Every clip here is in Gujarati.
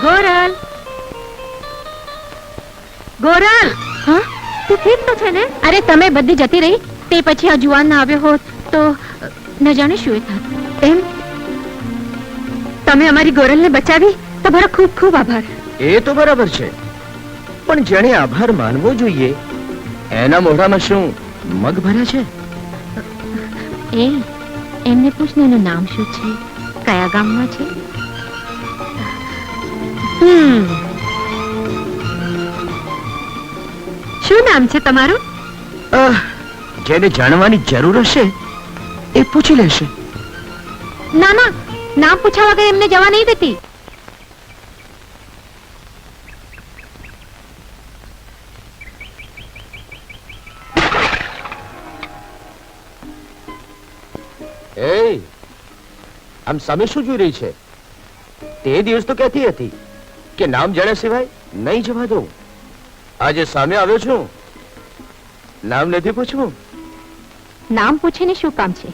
ગોરલ, ગોરલ, હા તું ઠીક તો છે ને? અરે તમે બધી જતી રહી તે પછી આ જુવાન ના આવ્યો હોત તો ન જાણે શું થાત. એમ તમે અમારી ગોરલને બચાવી, તમારો ખૂબ ખૂબ આભાર. એ તો બરાબર છે, પણ જેણે આભાર માનવો જોઈએ એના મોઢામાં શું મગ ભર્યા છે? એ એમને પૂછને એનું નામ શું છે, કયા ગામમાં છે? શું નામ છે તમારું? જેને જાણવાની જરૂર હશે એ પૂછી લેશે. ના ના, નામ પૂછ્યા વગર એમને જવા નહીં દેતી. આમ સામે શું જોઈ રહી છે? તે દિવસ તો કહેતી હતી કે નામ જાણ્યા સિવાય નહીં જવા દઉં. આજે સામે આવ્યો છું, નામ નથી પૂછવું. નામ પૂછીને શું કામ છે?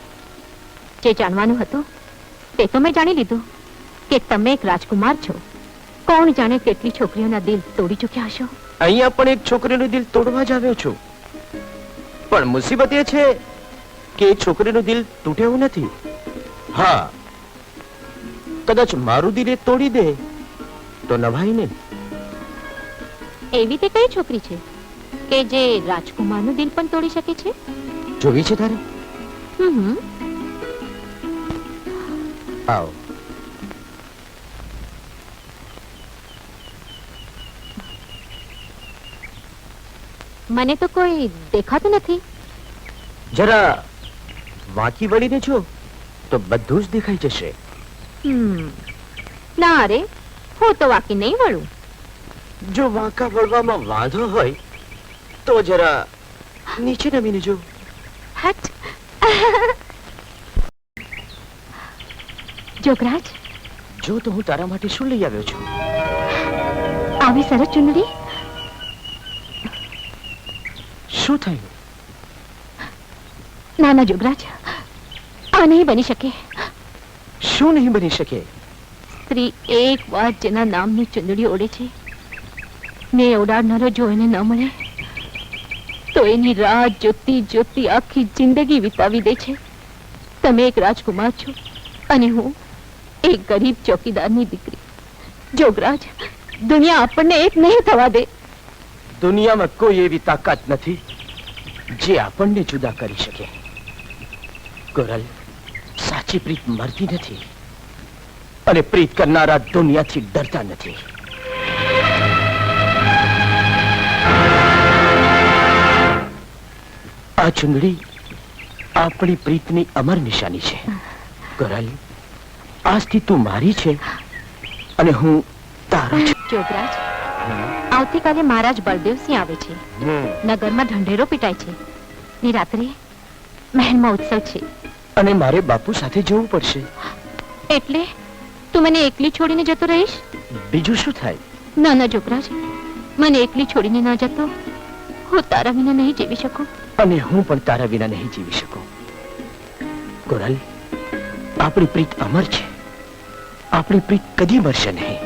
જે જાણવાનું હતું તે તો મેં જાણી લીધું કે તમે એક રાજકુમાર છો. કોણ જાણે કેટલી છોકરીઓના દિલ તોડી ચૂક્યા હશો. અહીંયા પણ એક છોકરીનું દિલ તોડવા જ આવ્યો છું, પણ મુસીબત એ છે કે એ છોકરીનું દિલ તૂટે એવું નથી. હા, કદાચ મારું દિલ એ તોડી દે તો નવાઈ ને. એવી તે કઈ છોકરી છે કે જે રાજકુમારનું દિલ પણ તોડી શકે છે? જોવી છે તારે? આવો. મને તો કોઈ દેખાતું નથી. જરા વાંકી વળીને જો તો બધું જ દેખાઈ જશે. ના રે, હું તો વાંકી નહીં વળું. જો વાંકા વળવામાં વાંધો હોય તો જરા નીચે નમીને જો. હટ. જોગરાજ, જો તો હું તારા માટે શું લઈ આવ્યો છું. આવી સરસ ચુનરી. શું થયું? ના ના જોગરાજ, આ નહીં બની શકે. શું નહીં બની શકે? સ્ત્રી એક વાર જેના નામની ચુંદડી ઓળે છે ને ઓડાડનારો જો એને ન મળે તો એની રાહ જોતી જોતી આખી જિંદગી વિતાવી દે છે. તમે એક રાજકુમાર છો અને હું એક ગરીબ ચોકીદારની દીકરી. જોગરાજ, દુનિયા આપણને એક નહીં થવા દે. દુનિયામાં કોઈ એવી તાકાત નથી જે આપણને જુદા કરી શકે. ગોરલ, સાચી પ્રીત મરતી નથી અને પ્રીત કરનારા દુનિયાથી ડરતા નથી. આ ચુંદડી આપણી પ્રીતની અમર નિશાની છે. ગોરલ, આજથી તું મારી છે અને હું તારો છું. જોગરાજ, આવતીકાલે મહારાજ બળદેવસિંહ આવે છે. નગરમાં ઢંઢેરો પીટાય છે ને રાત્રે મહેલમાં ઉત્સવ છે. અને મારે બાપુ સાથે જવું પડશે. એટલે તું મને એકલી છોડીને જતો રહીશ? બીજું શું થાય? ના ના જોગરાજ, મને એકલી છોડીને ન જતો. હું તારા વિના નહીં જીવી શકું. અને હું પણ તારા વિના નહીં જીવી શકું. ગોરલ, આપણી પ્રીત અમર છે. આપણી પ્રીત કદી મરશે નહીં.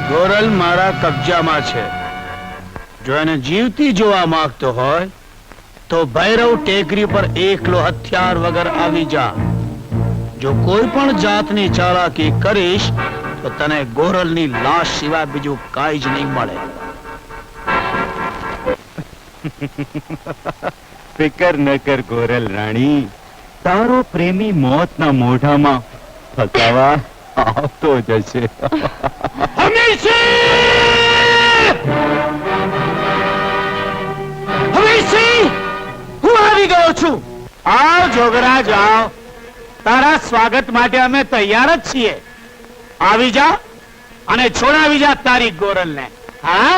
ગોરલ મારા કબજામાં છે. જો એને જીવતી જોવા માંગતો હોય તો ભૈરવ ટેકરી પર એકલો હથિયાર વગર આવી જા. જો કોઈ પણ જાતની ચાલાકી કરીશ તો તને ગોરલની લાશ સિવાય બીજું કાંઈ જ નહીં મળે. ફિકર ન કર ગોરલ રાણી, તારો પ્રેમી મોતના મોઢામાં ફસાવા આવતો જશે. હું આવી ગયો છું. આવ જોગરાજ આવ, તારા સ્વાગત માટે અમે તૈયાર જ છીએ. આવી જા અને છોડાવી જા તારી ગોરલને. હા,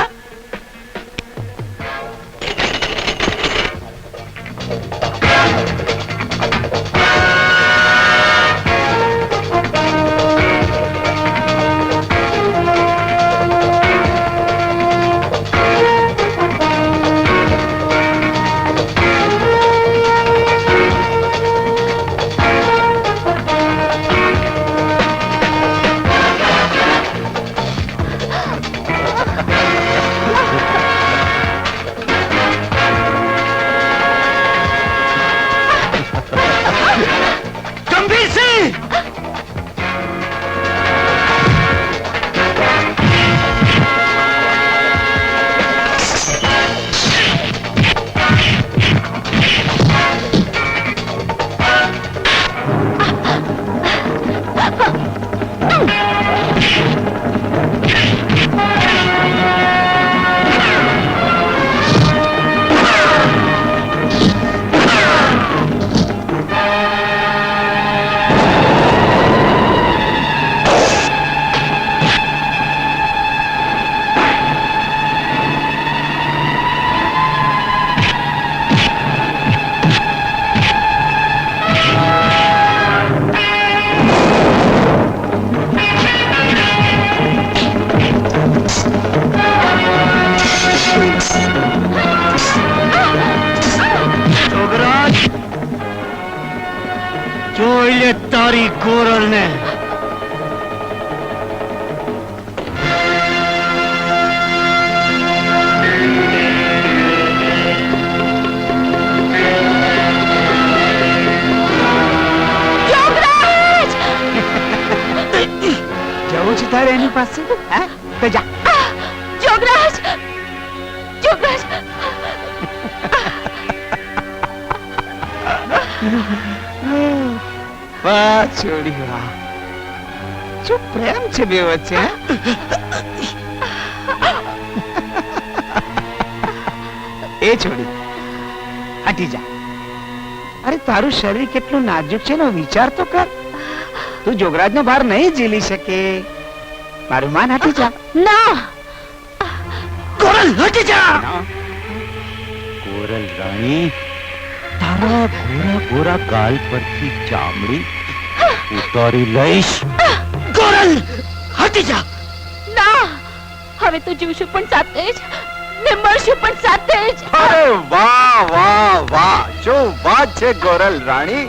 જોઈ લે તારી ગોરલને. જવું છે તારે એની પાસે? હા, તો જા. જોગરાજ, જોગરાજ, વાહ છોડી વાહ, શું પ્રેમ છે બે વચ્ચે. એ છોડી હટી જા. અરે તારું શરીર કેટલું નાજુક છે ને વિચાર તો કર. તું જોગરાજ નો ભાર નહીં ઝીલી શકે. મારું માન, હટી જા. ના, ગોરલ હટી જા. ગોરલ રાણી, તારા ગોરા ગોરા ગાલ પરથી ચામડી ઉતારી લઈશ. ગોરલ હટી જા. ના, હવે તો જીવશું પણ સાથે જ ને મળશું પણ સાથે જ. અરે વાહ વાહ વાહ, શું વાત છે ગોરલ રાણી.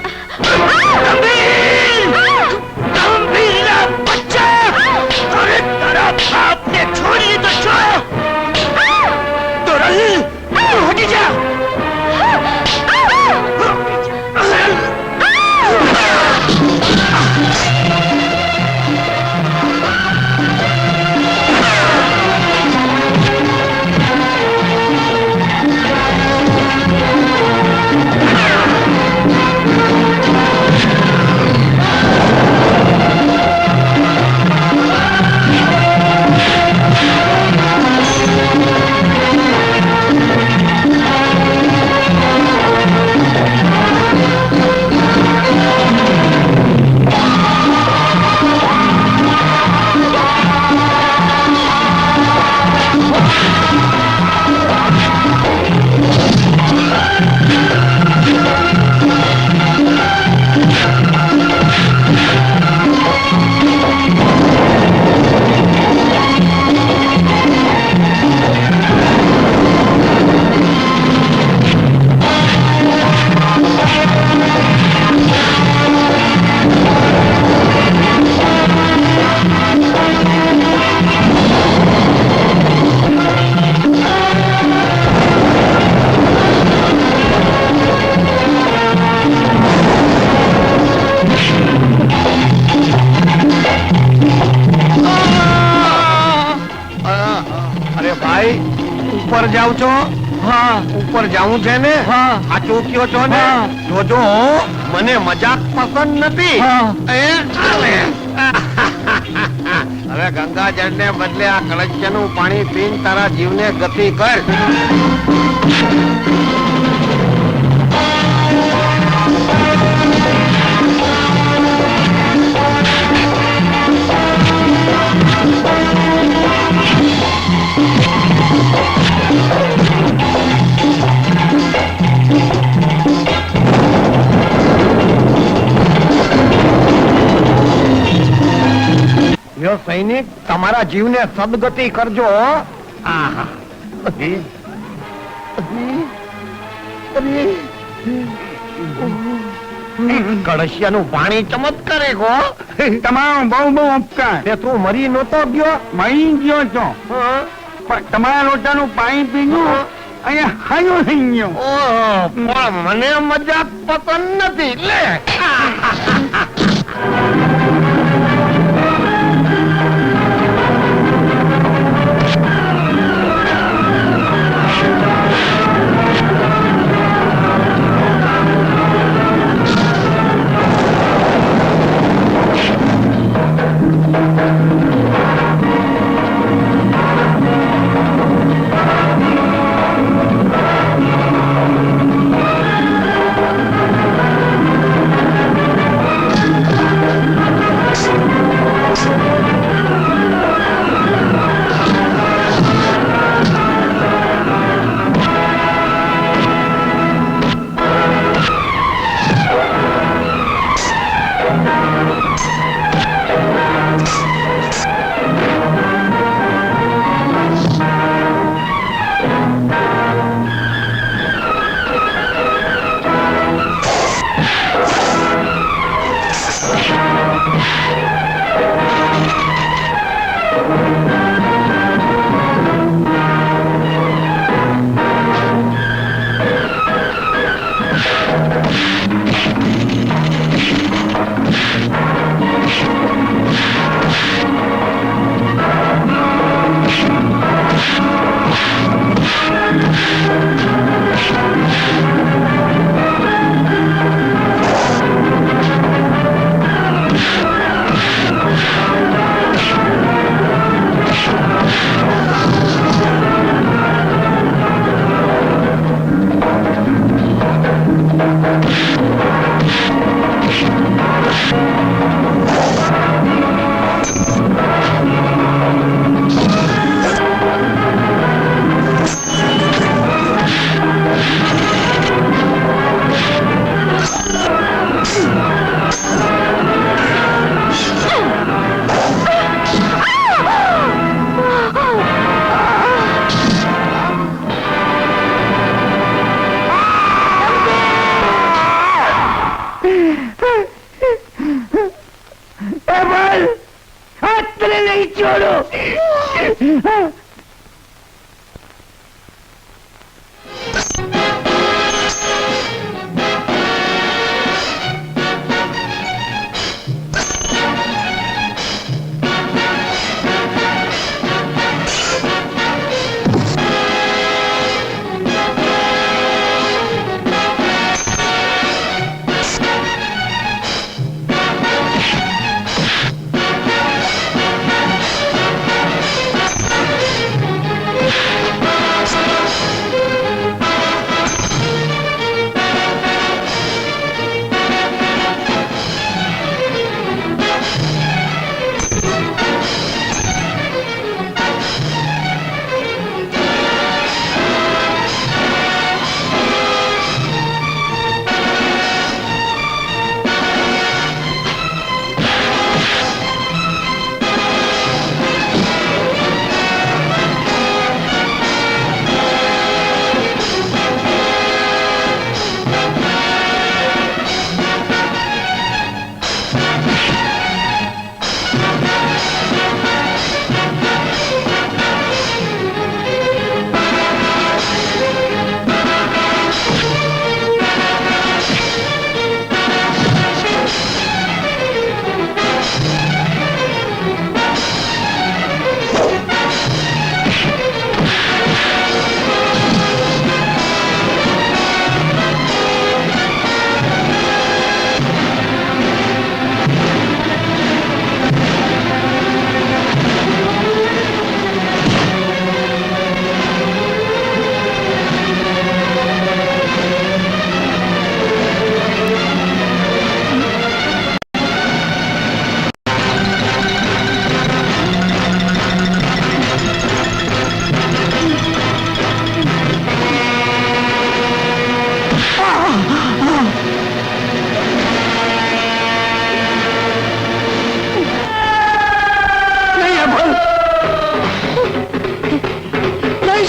ગંભીરના બચ્ચા, અરે તારા બાપને છોડી તો છો. ગોરલ હટી જા. ઉપર જાવ છો? હા. ઉપર જાવું છે ને? હા. સાચું કયો છો ને? જોજો મને મજાક પસંદ નથી. હવે ગંગાજળ ને બદલે આ કળશનું પાણી પીને તારા જીવને ગતિ કર. યો સૈનિક, તમારા જીવને સદગતિ કરજો. આહા. કળશિયાનું પાણી ચમત્કારે ગો. તમારો બહુ બહુ ઉપકાર. તે તું મરી નતો ગયો? મરી ગયો છો પણ તમારા લોટાનું પાણી પીધું અહીંયા હાયો થઈ ગયો. ઓહો, પણ મને મજાક પસંદ નથી. લે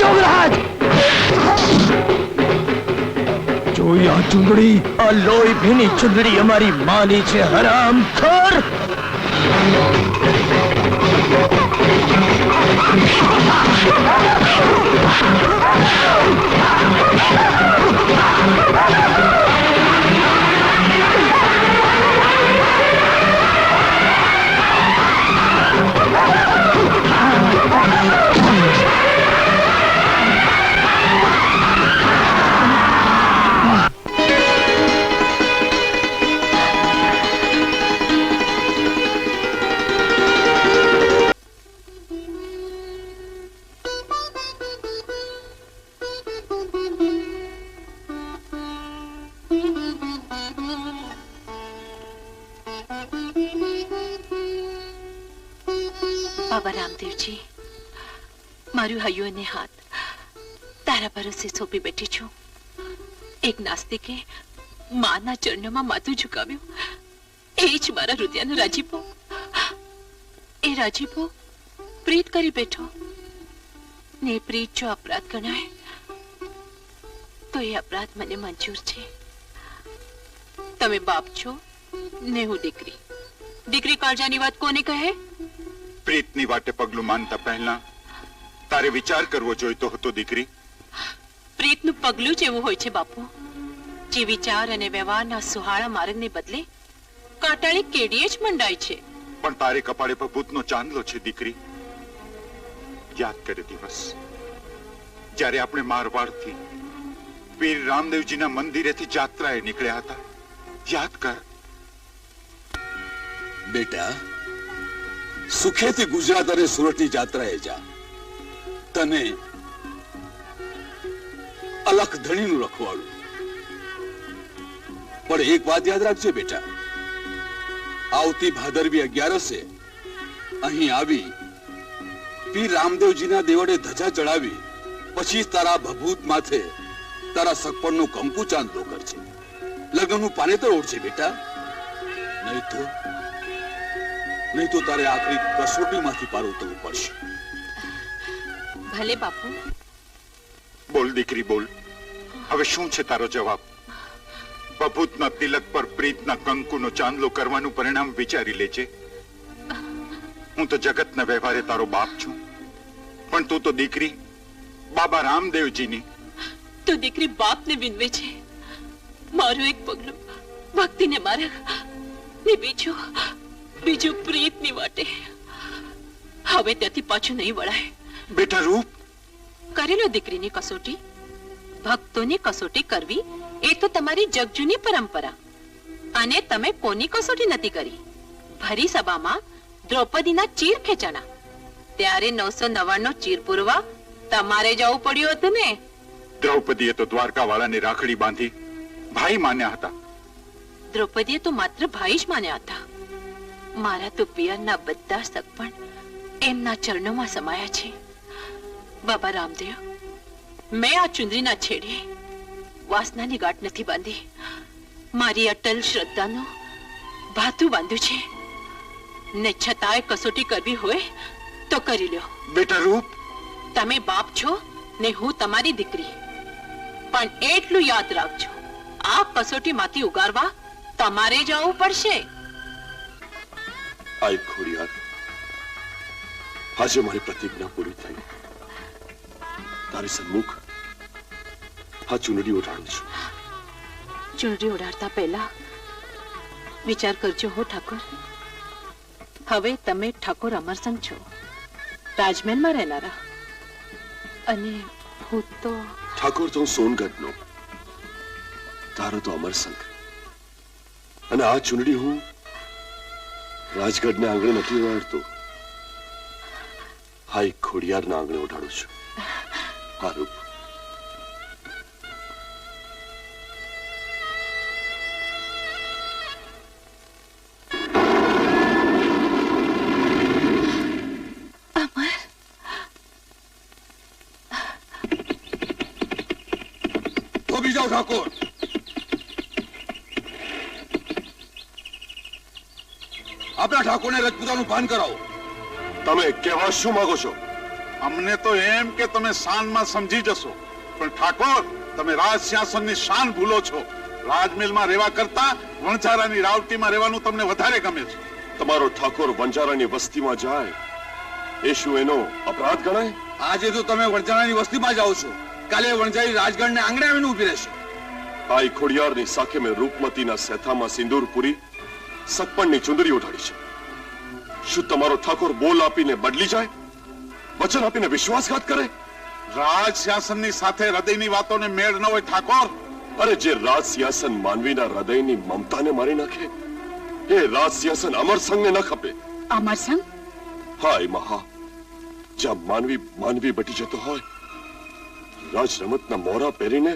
જોગરાજ જોઈ આ ચૂંદડી, આ લોહી ભીની ચુંદડી અમારી માની છે, હરામ ખોર. બાબા રામદેવજી, મારું હૈયું અને હાથ તારા ભરોસે સોંપી બેઠી છું. એક નાસ્તિકે માના ચરણોમાં માથું ઝુકાવ્યું, એ જ મારા હૃદયનો રાજીપો. એ રાજીપો પ્રીત કરી બેઠો ને એ પ્રીત જો અપરાધ ગણાય તો એ અપરાધ મને મંજૂર છે. તમે બાપ છો ને હું દીકરી. દીકરી કાળજાની વાત કોને કહે? પ્રીતની વાટે પગલું માનતા પહેલા તારે વિચાર કરવો જોઈતો હતો દીકરી. પ્રીતનું પગલું જ એવું હોય છે બાપુ, જે વિચાર અને વ્યવહારના સુહાળા માર્ગને બદલે કાંટાળી કેડીએ જ મંડાય છે. પણ તારે કપાળે ભભૂતનો ચાંદલો છે દીકરી. યાદ કરે દિવસ જ્યારે આપણે મારવાડથી પીર રામદેવજીના મંદિરેથી જાત્રાએ નીકળ્યા હતા. યાદ કર બેટા. સુખેથી ગુજરાત અને સુરતની જાત્રાએ જા. તને અલખ ધણીનું રખવાડું. પણ એક વાત યાદ રાખજે બેટા, આવતી ભાદરવી 11 અહીં આવી પીર રામદેવજીના દેવળે ધજા ચડાવી પછી તારા ભભૂત માથે તારા સગપણનો કંકુ ચાંદલો કરજે. લગ્નનું પાનેતર ઓઢજે બેટા. નહીં તો તારે આખરી કસોટીમાંથી પાર ઉતરવું પડશે. ભલે બાપુ. બોલ દીકરી બોલ, હવે શું છે તારો જવાબ? ભભૂતના તિલક પર પ્રીતના કંકુનો ચાંદલો કરવાનું પરિણામ વિચારી લેજે. હું તો જગતના વ્યવહારે તારો બાપ છું, પણ તું તો દીકરી બાબા રામદેવજીની. તો દીકરી બાપને વિનવે છે. મારું એક પગલું ભક્તિને માર્ગ ને બીજું પ્રીતની વાટે. હવે ત્યાંથી પાછું નહીં વળાય. બેટા રૂપ, કરી લો દીકરીની કસોટી. ભક્તોની કસોટી કરવી એ તો તમારી જગજૂની પરંપરા. અને તમે કોની કસોટી નથી કરી? ભરી સભામાં દ્રૌપદીના ચીર ખેંચાણા ત્યારે 999 ચીર પૂરવા તમારે જવું પડ્યું હતું ને. દ્રૌપદીએ તો દ્વારકા વાળાને રાખડી બાંધી ભાઈ માન્યા હતા. દ્રૌપદીએ તો માત્ર ભાઈ જ માન્યા હતા. મારા તો પિયરના બધા સગપણ એમના ચરણોમાં સમાયા છે. બાબા રામદેવ, મેં આ ચુંદડીના છેડે વાસનાની ગાંઠ નથી બાંધી. મારી અટલ શ્રદ્ધાનું ભાથું બાંધ્યું છે ને છતાંય કસોટી કરવી હોય તો કરી લ્યો. બેટા રૂપ, તમે બાપ છો ને હું તમારી દીકરી, પણ એટલું યાદ રાખજો, આ કસોટીમાંથી ઉગારવા તમારે જવું પડશે. આઈ ખોડિયાર, આજે મારી પ્રતિજ્ઞા પૂરી થઈ. તારી સન્મુખ આ ચૂંદડી ઉડાડું છું. ચૂંદડી ઉડાડતા પહેલા વિચાર કરજો હો ઠાકોર. હવે તમે ઠાકોર અમરસંગ છો, રાજમહેલમાં રહેનારા, અને હું તો ઠાકોર તો સોનગઢનો, તારો તો અમરસંગ. અને આ ચૂંદડી હું રાજગઢને આંગણે નથી ઉડાડતો, હાઈ ખોડિયારના આંગણે ઉડાડું છું. આ રૂપ ધોબી જાઓ ઠાકોર. આપણા ઠાકોરને રજપૂતાનું ભાન કરાવો. તમે કહેવા શું માંગો છો? અમને તો એમ કે તમે શાનમાં સમજી જશો, પણ ઠાકોર તમે રાજ સિંહાસનની શાન ભૂલો છો. રાજમહેલમાં રહેવા કરતા વણઝારાની રાવટીમાં રહેવાનું તમને વધારે ગમે છે. તમારો ઠાકોર વણઝારાની વસ્તીમાં જાય એ શું એનો અપરાધ ગણાય? આજે તો તમે વણઝારાની વસ્તીમાં જાઓ છો, કાલે વણઝારી રાજગઢને આંગણે આવીને ઉભી રહેશે. આઈ ખોડિયારની સાખે મેં રૂપમતીના સેથામાં સિંદૂર પૂરી સગપણની ચુંદડી ઉઠાડી છે. શું તમારો ઠાકોર બોલ આપીને બદલી જાય, વચન આપીને વિશ્વાસઘાત કરે? રાજ સિંહાસનની સાથે હૃદયની વાતોને મેળ ન હોય ઠાકોર. અરે જે રાજ સિંહાસન માનવીના હૃદયની મમતાને મારી નાખે એ રાજ સિંહાસન અમરસંગને ન ખપે. અમરસંગ? હા એમાં હા, જ્યાં માનવી બટી જતો હોય, રાજ રમતના મોરા પહેરીને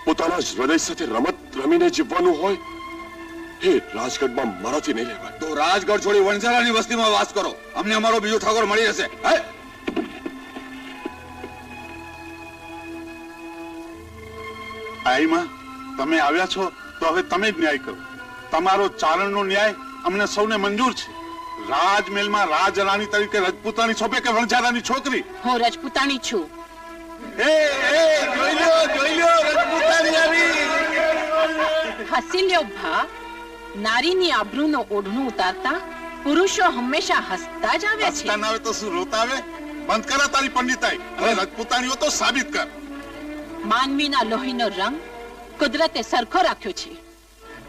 પોતાના જ હૃદય સાથે રમત રમીને જીવવાનું હોય, એ રાજગઢમાં મારાથી નહીં લેવાય. તો રાજગઢ છોડી વણઝારાની વસ્તીમાં વાસ કરો, અમને અમારો બીજો ઠાકોર મળી જશે. આઈમાં તમે આવ્યા છો તો હવે તમે જ ન્યાય કરો. તમારો ચારણનો ન્યાય અમને સૌને મંજૂર છે. રાજમહેલમાં રાજરાણી તરીકે રજપૂતાણી છોપે કે વણઝારાની છોકરી? હું રજપૂતાણી છું. જોઈ લ્યો રજપૂતાણી આવી. હસી લ્યો ભા. નારીની આબરૂનો ઓઢણું ઉતારતા પુરુષો હંમેશા હસતા જ આવે છે. હસતા ના આવે તો શું રોતા આવે? બંધ કરા તારી પંડિતાઈ. હવે રજપૂતાણીઓ તો સાબિત કર. માનવીના લોહીનો રંગ કુદરતે સરખો રાખ્યો છે.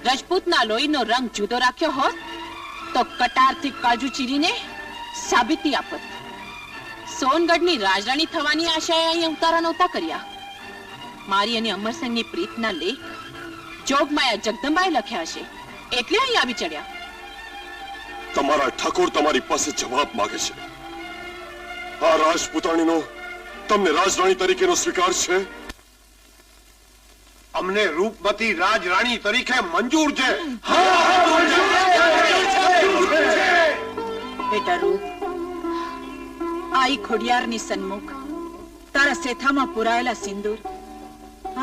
રજપૂતના લોહીનો રંગ જુદો રાખ્યો હોત તો કટારથી કાજુ ચીરીને સાબિતી આપત. સોનગઢની રાજરાણી થવાની આશાએ અહીં ઉતારા નહોતા કર્યા. મારી અને અમરસંગની પ્રીતના લેખ જોગમાયા જગદંબાએ લખ્યા છે, એટલે અહીં આવી ચડ્યા. તમારા ઠાકોર તમારી પાસે જવાબ માંગે છે. આ રાજપૂતાણીનો તમને રાજરાણી તરીકેનો સ્વીકાર છે? અમને રૂપમતી રાજરાણી તરીકે મંજૂર છે. બેટા રૂપ, આઈ ખોડિયારની સન્મુખ તારા સેથામાં પુરાયેલા સિંદૂર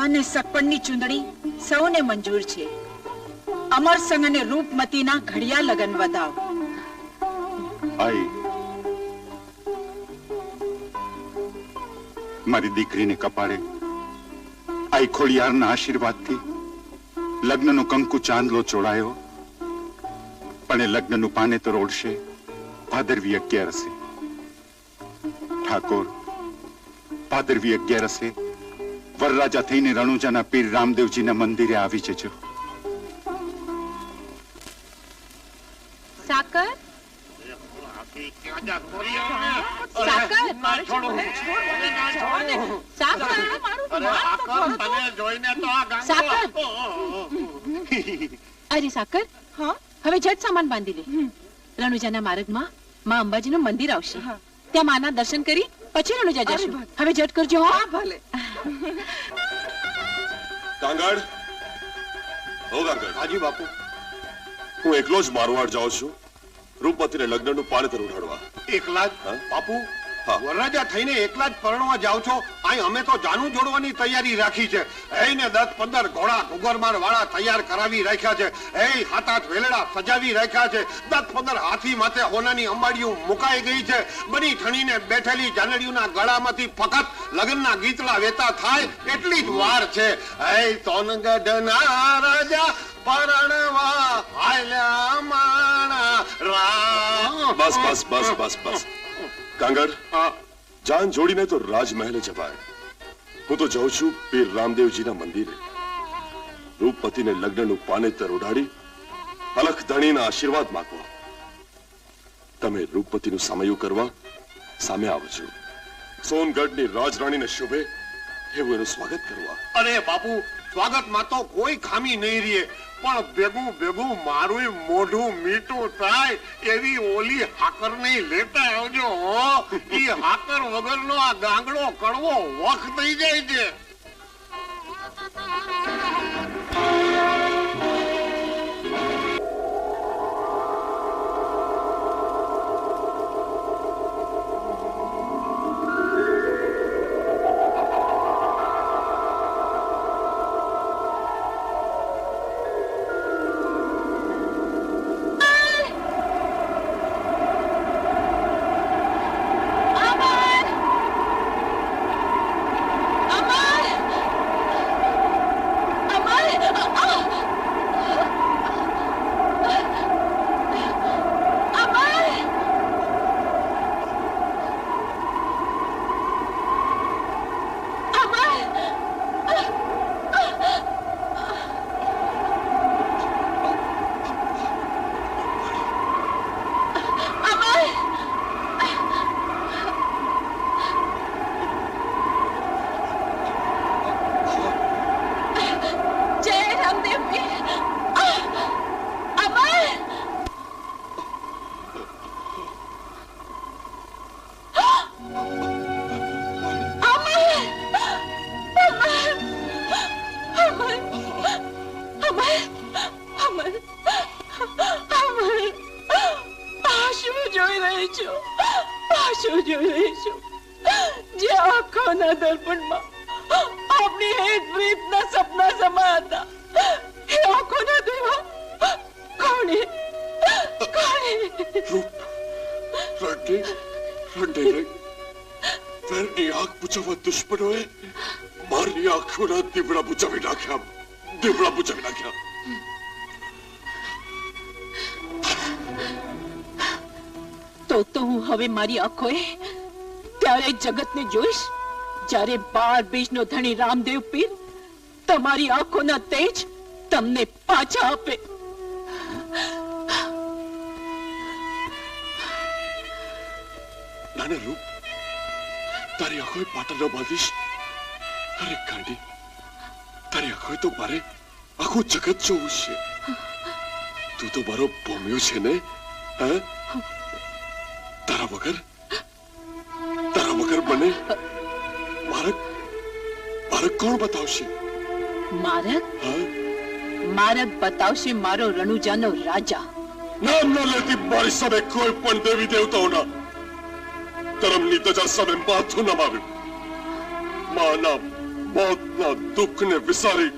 અને સગપણની ચૂંદડી સૌને મંજૂર છે. અમરસંગ અને રૂપમતીના ઘડિયા લગન વધાવ. આઈ મારી દીકરીને કપાળે આઈ ખોડિયારના આશીર્વાદથી લગ્નનો કંકુ ચાંદલો ચોડાયો, પણ એ લગ્નનું પાનેતર ઓળશે ભાદરવી 11. ઠાકોર, ભાદરવી 11 વરરાજા થઈને રણુજાના પીર રામદેવજીના મંદિરે આવી જજો. સાકર અરે સાકર, હવે જટ સામાન બાંધી લે. રણુજાના માર્ગમાં માં અંબાજીનું મંદિર આવશે, ત્યાં માના દર્શન કરી પછી રણુજા જશું. હવે જટ કરજો. હા ભલે. કાંગડ, ઓ કાંગડ. હાજી બાપુ. હું એકલો જ મારવાડ જાઉં છું રૂપમતીને લગ્નનું પાનેતર ઉડાડવા. એકલા જ? બાપુ, વરરાજા થઈને એકલા જ પરણવા જાવ છો? અહીં અમે તો જાનું જોડવાની તૈયારી રાખી છે. એને 10-15 ઘોડા ગુગરમાર વાળા તૈયાર કરાવી રાખ્યા છે. 7-8 વેલડા સજાવી રાખ્યા છે. 10-15 હાથી માથે હોનાની અંબાડીઓ મુકાઈ ગઈ છે. બની ઠણીને બેઠેલી જાનડીઓના ગળામાંથી ફકત લગ્નના ગીતડા વેતા થાય એટલી જ વાર છે. સોનગઢના રાજા પરણવા આલ્યા માણા રામ. બસ બસ બસ બસ બસ કાંગડ, જાન જોડીને તો રાજમહેલે જવાય. હું તો જાઉં છું પીર રામદેવજીના મંદિરે રૂપમતીને લગ્નનું પાનેતર ઉડાડી અલખ ધણીના આશીર્વાદ માંગવા. તમે રૂપમતીનું સામયું કરવા સામે આવજો. સોનગઢની રાજરાણીને શુભે એવું એનું સ્વાગત કરવા. અરે બાપુ, સ્વાગતમાં તો કોઈ ખામી નહીં રહે, પણ ભેગું ભેગું મારું મોઢું મીઠું થાય એવી ઓલી હાકર નહીં લેતા આવજો. ઈ હાકર વગરનો આ ગાંગડો કડવો વખ થઈ જાય છે. આંખોના દર્પણમાં આપણી હેત પ્રીતના સપના સમા હતા. એ આંખોના દેવા કોણે રણની આંખ બુજાવવા દુશ્મનોએ મારી આંખોના દીવડા બુજાવી નાખ્યા. તો હું હવે મારી આંખોએ ત્યારે જગતને જોઈશ જ્યારે 12 બીજનો ધણી રામદેવ પીર તમારી આંખોના તેજ તમને પાછા આપે. નાના રૂપ, તારી આંખોએ પાટા ન બાંધીશ. અરે ગાંડી, તારી આંખોએ તો મારે આખું જગત જોવું છે. તું તો મારો ભોમ્યો છે ને? તારા વગર મને મારક કોણ બતાવશે? મારક બતાવશે મારો રણુજાનો રાજા. નામ ન લેતી મારી સામે કોઈ પણ દેવી દેવતાઓના. ધર્મની ધજા સામે માથું નમાવ્યું. માના મોતના દુઃખને વિસારી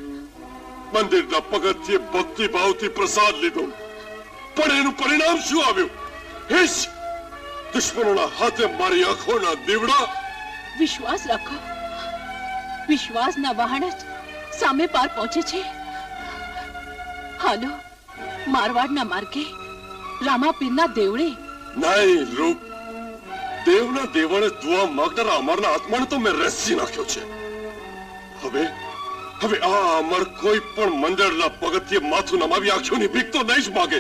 મંદિરના પગથિયે ભક્તિ ભાવથી પ્રસાદ લીધો. પણ એનું પરિણામ શું આવ્યું? હિસ દુશ્મનોના હાથે મારી આંખોના દીવડા. વિશ્વાસ રાખો, વિશ્વાસના વહાણ જ સામે પાર પહોંચે છે. હાલો મારવાડના માર્ગે રામાપીરના દેવળે. નહીં રૂપ, દેવના દેવળે દુઆ માંગનારા અમરના આત્માને તો મેં રેસી નાખ્યો છે. હવે આ અમર કોઈ પણ મંદિરના પગથિયે માથું નમાવી આંખોની ભીખ તો નહીં જ માગે.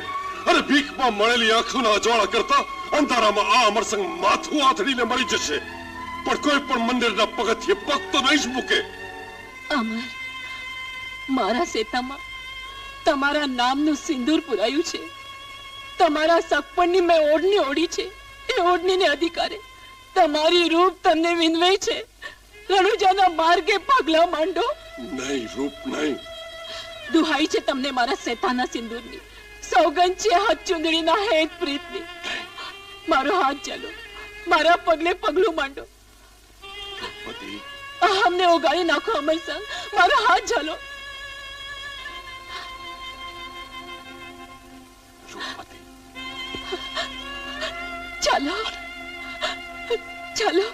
અરે ભીખમાં મળેલી આંખોના અજવાળા કરતા અંધારામાં આ અમર સંગ માથું આથડીને મરી જશે. પણ કોઈ પણ મંદિરના પગથિયે પગ તો નહીં જ મૂકે. અમર, મારા સેતામાં તમારા નામનું સિંદૂર પુરાયું છે. તમારા સગપણની મેં ઓઢણી ઓઢી છે. એ ઓઢણીને અધિકારે તમારી રૂપ તમને વિનવે છે. રણુજાના માર્ગે પગલા માંડો. નહીં રૂપ, નહીં. દુહાઈ છે તમને મારા સેતાના સિંદૂરની. સોગંદ છે હાથ ચુંદડીના હેત પ્રીતની. મારો હાથ ચાલો, મારા પગલે પગલું માંડો. અમને ઓગાળી નાખો અમર સંગ. મારો હાથ ચાલો. ચાલો ચાલો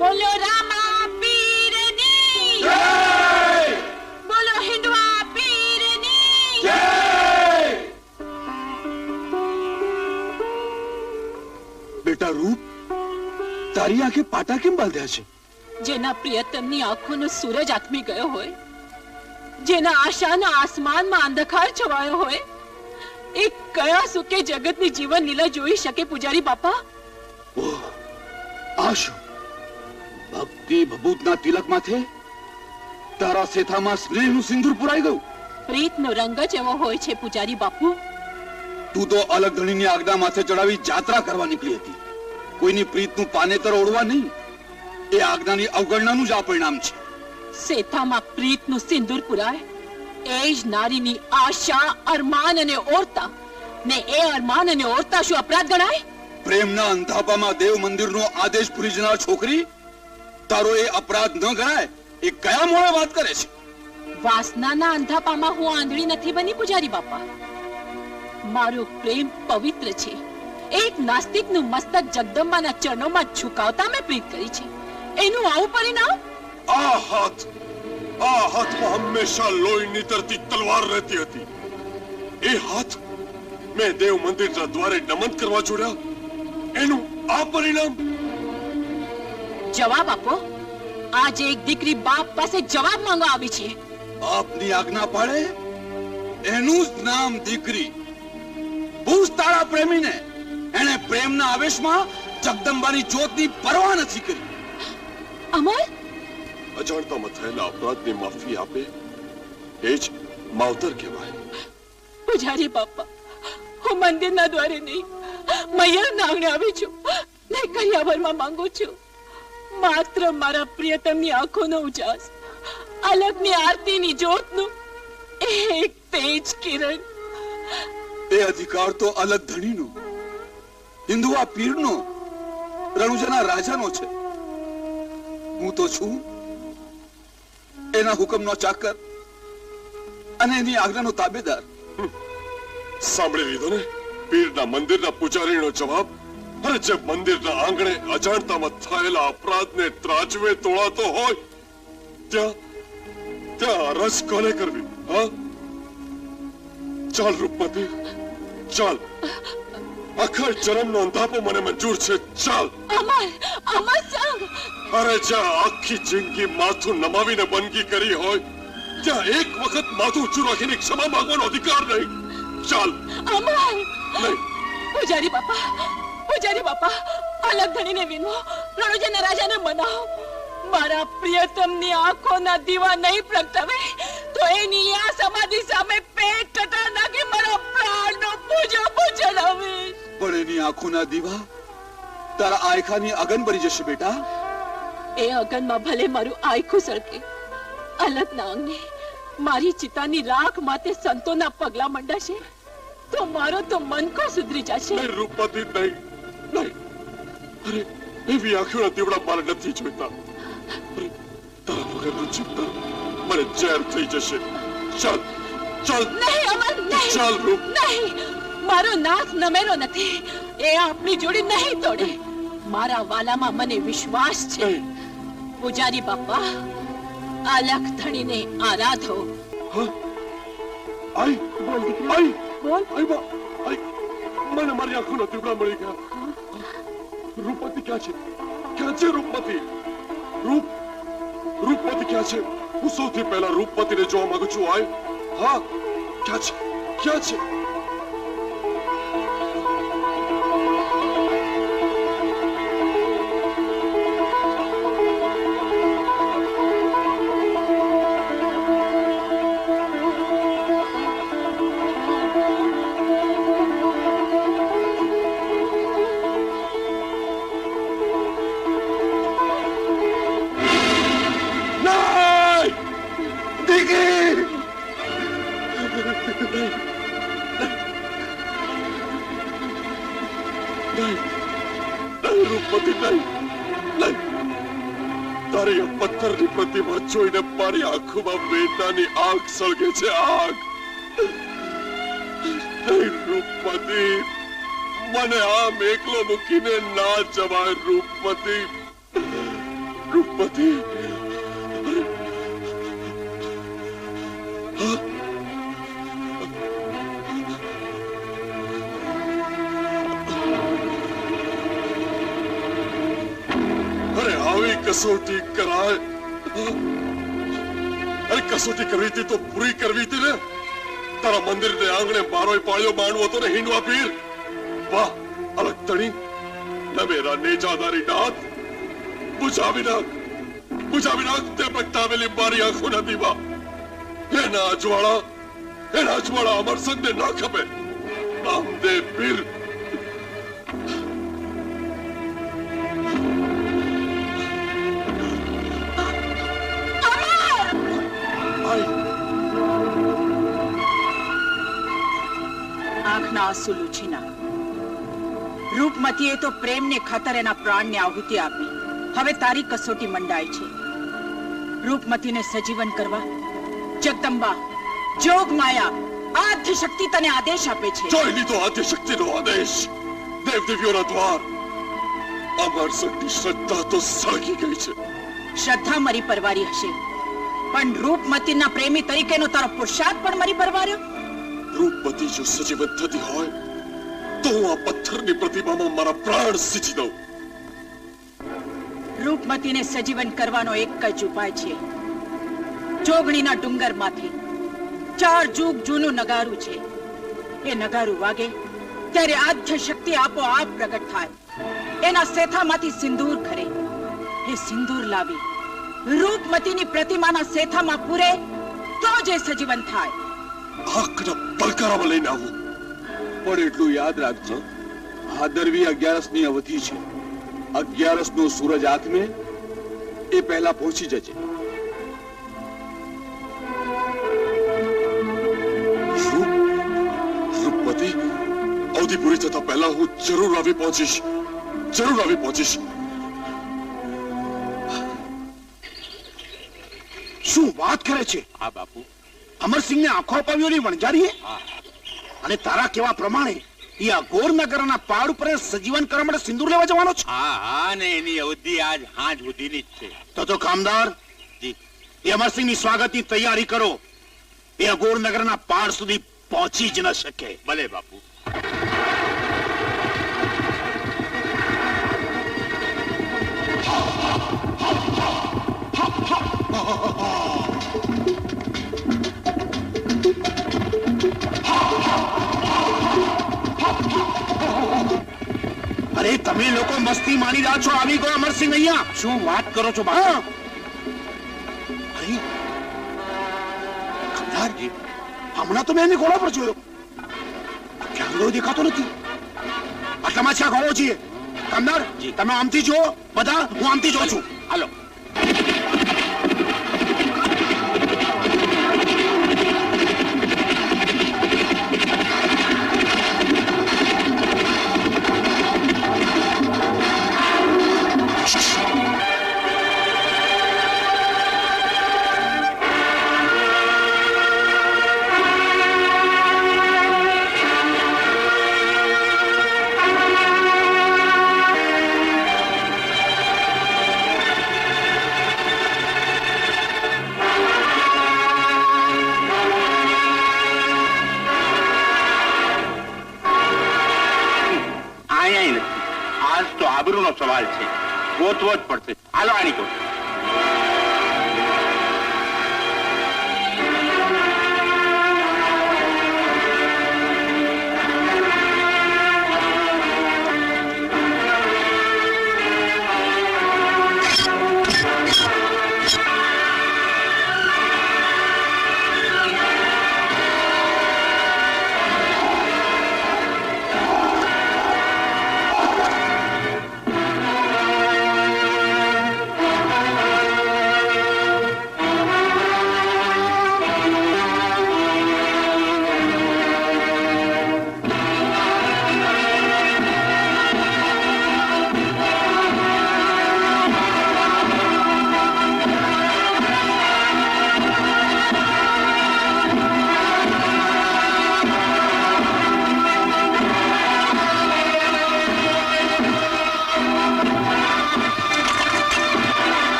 બોલો રામા પીરની જય. બોલો હિંડવા પીરની જય. બેટા રૂપ, તારી આંખે પાટા કેમ બાંધ્યા છે? જેના પ્રિયતમની આંખોનો સૂરજ આથમી ગયો હોય, જેના આશાના આસમાનમાં અંધકાર છવાયો હોય, એ કયા સુકે જગતની જીવન લીલા જોઈ શકે પૂજારી બાપા? ઓહ, આ શું? ભક્તિ ભભૂતના તિલક માથે તારા સેથામાં સ્નેહનું સિંદૂર પુરાઈ ગયું. પ્રીતનો રંગ જ એવો હોય છે પૂજારી બાપુ. તું તો અલગ ધણીની આજ્ઞા માથે ચડાવી જાત્રા કરવા નીકળી હતી. કોઈની પ્રીતનું પાનેતર ઓળવા નહીં. એ આજ્ઞાની અવગણનાનું જ આ પરિણામ છે. સેથામાં પ્રીતનું સિંદૂર પુરાય એ જ નારીની આશા, અરમાન અને ઓરતા. ને એ અરમાન અને ઓરતા શું અપરાધ ગણાય? પ્રેમના અંધાપામાં દેવ મંદિરનો આદેશ પૂરી જનાર છોકરી, તારો એ અપરાધ ન ગણાય? એ કયા મોડે વાત કરે છે? વાસનાના અંધાપામાં હું આંધળી નથી બની પૂજારી બાપા. મારો પ્રેમ પવિત્ર છે. એક નાસ્તિકનું મસ્તક જગદંબાના ચરણોમાં ઝુકાવતા મેં પ્રીત કરી છે. એનું આવું પરિણામ? આ હાથમાં હંમેશા લોહી નીતરતી તલવાર રહેતી હતી. એ હાથ મેં દેવ મંદિરના દ્વારે નમન કરવા જોડ્યા. એનું આ પરિણામ? જવાબ આપો. આજે એક દીકરી બાપ પાસે જવાબ માંગવા આવી છે. બાપની આજ્ઞા પાડે એનું જ નામ દીકરી. પૂછ તારા પ્રેમીને. એને પ્રેમના આવેશમાં જગદંબાની જ્યોતની પરવા નથી કરી. અમર, અજાણતામાં થયેલા અપરાધની માફી આપે એ જ માવતર કહેવાય. પૂજારી બાપા, હું મંદિરના દ્વારે નહીં, મૈયરના આંગણે આવી છું, નહીં કરિયાવરમાં માંગુ છું. માત્ર મારા પ્રિયતમની આંખોનો ઉજાસ, અલગની આરતીની જ્યોતનું એક તેજ કિરણ. એ અધિકાર તો અલગ ધણીનો, હિન્દુઆ પીરનો, રણુજાના રાજાનો છે. હું તો છું એના હુકમનો ચાકર અને એની આજ્ઞાનો તાબેદાર. સાંભળી લીધો ને પીરના મંદિરના પૂજારીનો જવાબ. અરે જે મંદિરના આંગણે અજાણતામાં થયેલા અપરાધને ત્રાજવે તોળાતો હોય ત્યાં રસ કોને કરવી? હા, ચાલ રૂપમતી, ચાલ. આખા જન્મનો અંધાપો મને મંજૂર છે. ચાલ. અરે જ્યાં આખી જિંદગી માથું નમાવીને બંદગી કરી હોય ત્યાં એક વખત માથું ઊંચું રાખીને ક્ષમા માંગવાનો અધિકાર નહીં. ચાલ. નહીં. પૂજારી બાપા, અલગ ધણીને વિનો, રણુજાના રાજાને મનાવો. મારા પ્રિયતમની આંખોના દીવા નહીં પ્રગટાવે તો એની આ સમાધિ સામે પેટ કટાર નાખી મારા પ્રાણનો પૂજો ચડાવીશ. પણ એની આંખોના દીવા તારા આયખાની અગન ભરી જશે બેટા. એ અગનમાં ભલે મારું આયખું સળકે, અલગના અંગે મારી ચિતાની રાખ માથે સંતોના પગલા મંડાશે તો મારો તો મનકો સુધરી જશે. નહીં રૂપમતી, નહીં, નહીં. અરે એવી આંખોના દીવડા મારે નથી જોઈતા. તારા વગરનું ચિંતન મને ઝેર થઈ જશે. ચાલ, ચાલ. નહીં અમર, નહીં. ચાલ રૂપ. નહીં, મારો નાથ નમેલો નથી. એ આપની જોડી નહીં તોડે. મારા વાલામાં મને વિશ્વાસ છે. પૂજારી બાપા, અલગ ધણીને આરાધો. આઈ બોલ દીકરા, આઈ બોલ. આઈ મને મારી આંખોના દીવડા મળી ગયા. રૂપમતી ક્યાં છે? ક્યાં છે રૂપમતી? રૂપમતી ક્યાં છે? હું સૌથી પહેલા રૂપમતીને જોવા માંગુ છું. આય, હા, ક્યાં છે? ક્યાં છે? તારી પથ્થરની પ્રતિમા જોઈને મારી આંખોમાં વેદનાની આગ સળગે છે. આગ. રૂપમતી, મને આમ એકલો મૂકીને ના જવાય. રૂપમતી, રૂપમતી. કસોટી કરાય. અરે કસોટી કરવી હતી તો પૂરી કરવી હતી ને. તારા મંદિરને આંગણે મારોય પાળ્યો માંડવો હતો ને હિંડવા પીર. વાહ, અલગ તણી, નવેરા નેજાદારી નાથ. બુઝાવી નાખ તે પ્રગટાવેલી મારી આંખોના દીવા. એના અજવાળા અમર સંગને ના ખપે. રામદેવ પીર. આંખના આંસુ લૂછી નાખ. રૂપમતીએ તો પ્રેમને ખાતર એના પ્રાણને આહુતિ આપી. હવે તારી કસોટી મંડાય છે. રૂપમતીને સજીવન કરવા જગદંબા, જોગ માયા, આદ્ય શક્તિ તને આદેશ આપે છે. જોઈ લીધો આદ્ય શક્તિનો આદેશ. દેવદેવીઓના દ્વાર. અમર શક્તિ શ્રદ્ધા તો સળગી ગઈ છે. શ્રદ્ધા મરી પરવારી હશે, પણ રૂપમતીના પ્રેમી તરીકેનો તારો પુરુષાર્થ પણ મરી પરવાર્યો. રૂપમતી જો સજીવન થતી હોય તો હું આ પથ્થરની પ્રતિમામાં મારા પ્રાણ સિંચી દઉં. રૂપમતીને સજીવન કરવાનો એક જ ઉપાય છે. જોગણીના ડુંગરમાંથી 4 યુગ જૂનું નગારું છે. એ નગારું વાગે ત્યારે આદ્ય શક્તિ આપોઆપ પ્રગટ થાય. એના સેથામાંથી સિંદૂર ખરે. એ સિંદૂર લાવી રૂપમતીની પ્રતિમાના સેથામાં પૂરે તો જ એ સજીવન થાય. આંખના પલકારામાં લઈને આવું. પણ એટલું યાદ રાખજો, ભાદરવી 11 અવધિ છે. 11 સૂરજ આથમે એ પહેલા પહોંચી જજે. રૂપપતિ, અવધિ પૂરી થતા પહેલા હું જરૂર આવી પહોંચીશ. શું વાત કરે છે? હા બાપુ. અમરસિંહને આંખો અપાવ્યોની વણજારીએ? અને તારા કેવા પ્રમાણે એ અઘોર નગરના પહાડ ઉપર સજીવન કરવા માટે સિંદૂર લેવા જવાનો છે? હા, ને એની અવધિ આજ હાંજ સુધીની જ છે. તો કામદાર, એ અમરસિંહની સ્વાગતની તૈયારી કરો. એ અઘોર નગરના પહાડ સુધી પહોંચી જ ન શકે. ભલે બાપુ. અરે તમે લોકો મસ્તી માણી રહ્યા છો, આવી ગયો અમરસિંહ અહીંયા. શું વાત કરો છો બાપુ? અરે કમદારજી, હમણાં તો મેં એને ઘોડા પર જોયો, ક્યાં દેખાતો નથી. આટલામાં છે આ ઘોડો છીએ. કમદાર, તમે આમથી જુઓ, બધા હું આમથી જોઉં છું. હાલો. આબરૂનો સવાલ છે, ગોતવો જ પડશે. હાલો આની કો.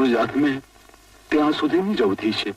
સૂરજ આથમે ત્યાં સુધીની જ અવધિ છે.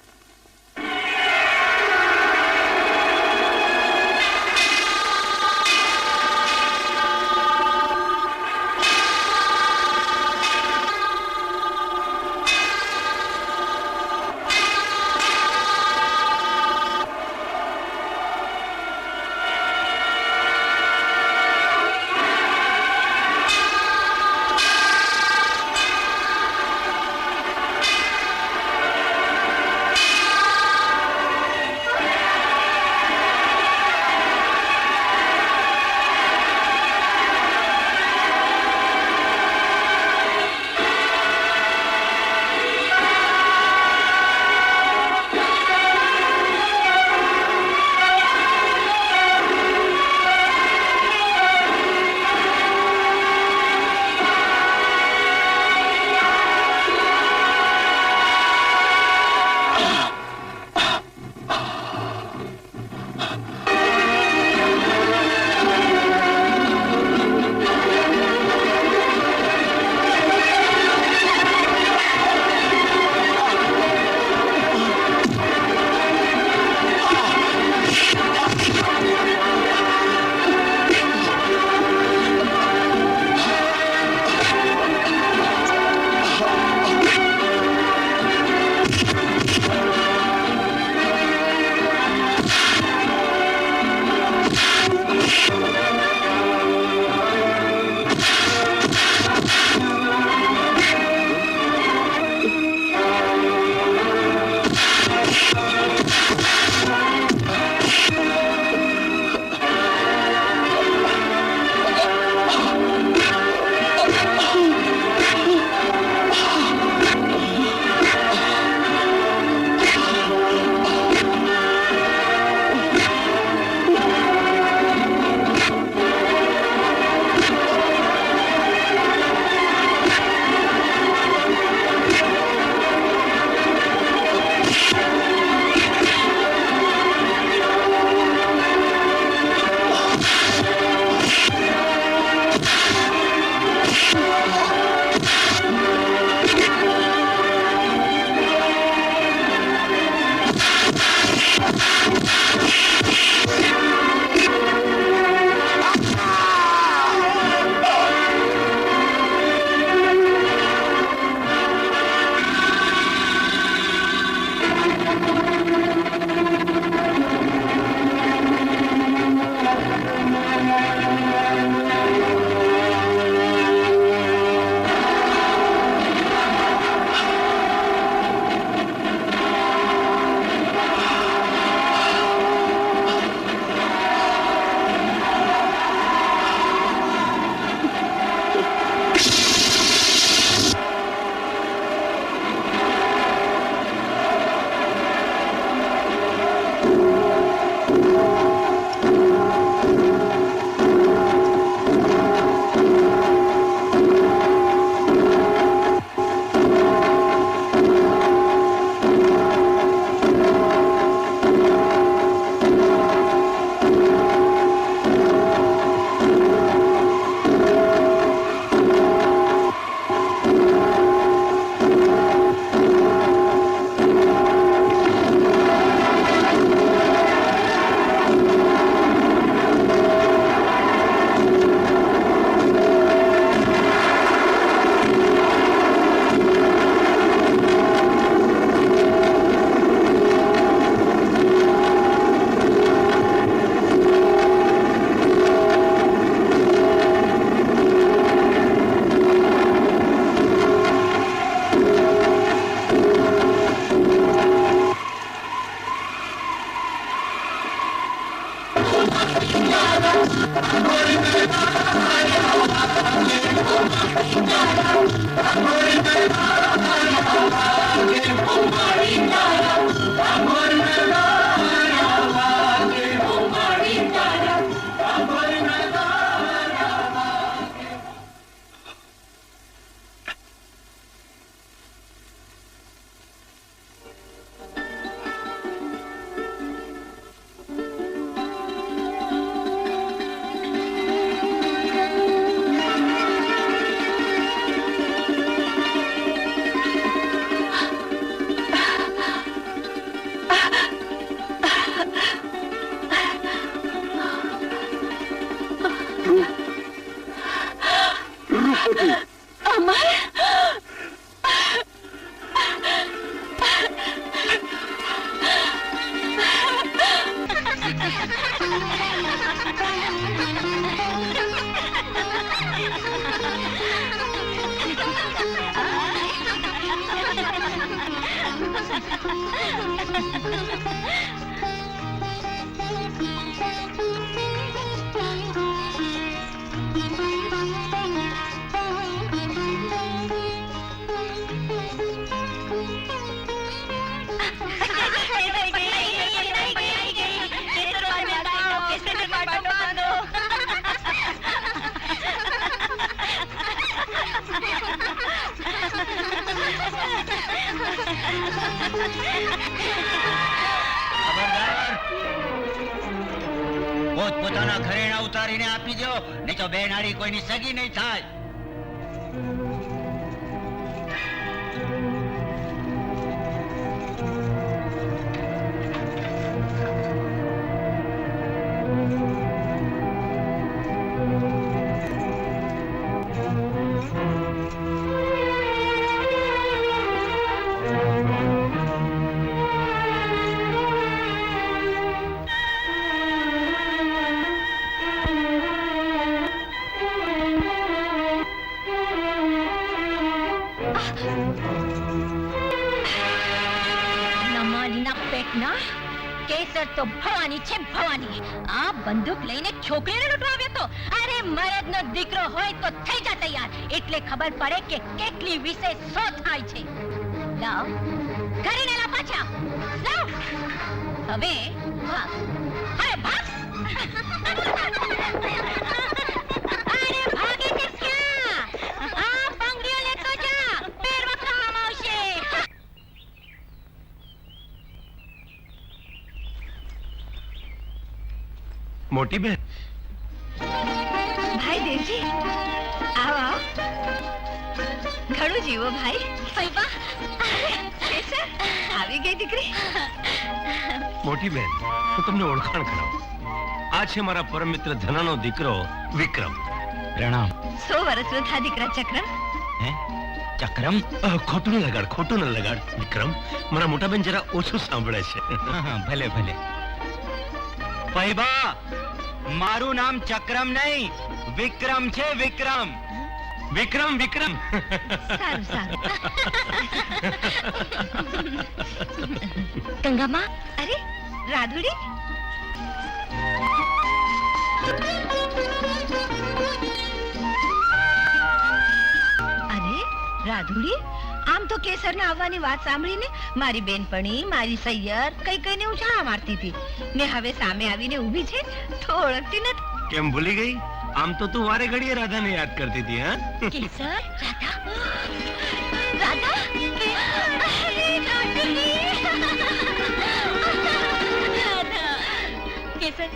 પોતાના ઘરેણા ઉતારીને આપી દો, નહીં તો બે નાળી કોઈની સગી નહીં થાય. નમાલીના પેટના કેસર તો ભવાની છે, ભવાની. આ બંદૂક લઈને છોકરીને લૂંટવા આવ્યો તો. અરે મરદનો દીકરો હોય તો થઈ જા તૈયાર, એટલે ખબર પડે કે કેટલી વિશેષ સો થાય છે. લાવ કરીને લા પાછા લાવ. હવે ભાગ, અરે ભાગ. અરે ભાગે છે ક્યાં? આ બંગડીઓ લેતો જા, પહેરવા કામ આવશે. મોટી બેન, ભાઈ દેવજી આવો આવો. ઘણું જીવો ભાઈ. ફૈબા કેસર આવી ગઈ દીકરી. મોટી બેન, હું તમને ઓળખાણ કરાવું. આ છે મારા પરમ મિત્ર ધનાનો દીકરો વિક્રમ. પ્રણામ. 100 વર્ષનો થા દીકરા ચક્રમ. હે ચક્રમ? ખોટું ન લગાડ, ખોટું ન લગાડ વિક્રમ. મારા મોટા બેન જરા ઓછું સાંભળે છે. ભલે ભલે. ભાઈબા, મારું નામ ચક્રમ નહીં વિક્રમ છે. વિક્રમ. વિક્રમ વિક્રમ. સારું સારું. ગંગામાં, અરે રાધુડી. અરે રાધુડી, આમ તો કેસરના આવવાની વાત સાંભળીને મારી બેનપણી, મારી સૈયર કઈ કઈને ઉછાળા મારતી હતી ને હવે સામે આવીને ઊભી છે તો ઓળખતી નથી. કેમ ભૂલી ગઈ? આમ તો તું વારે ઘડીએ રાધાને યાદ કરતી હતી. હા કેસર, રાધા, રાધા, અરે રાધુડી. રાધા, કેસર,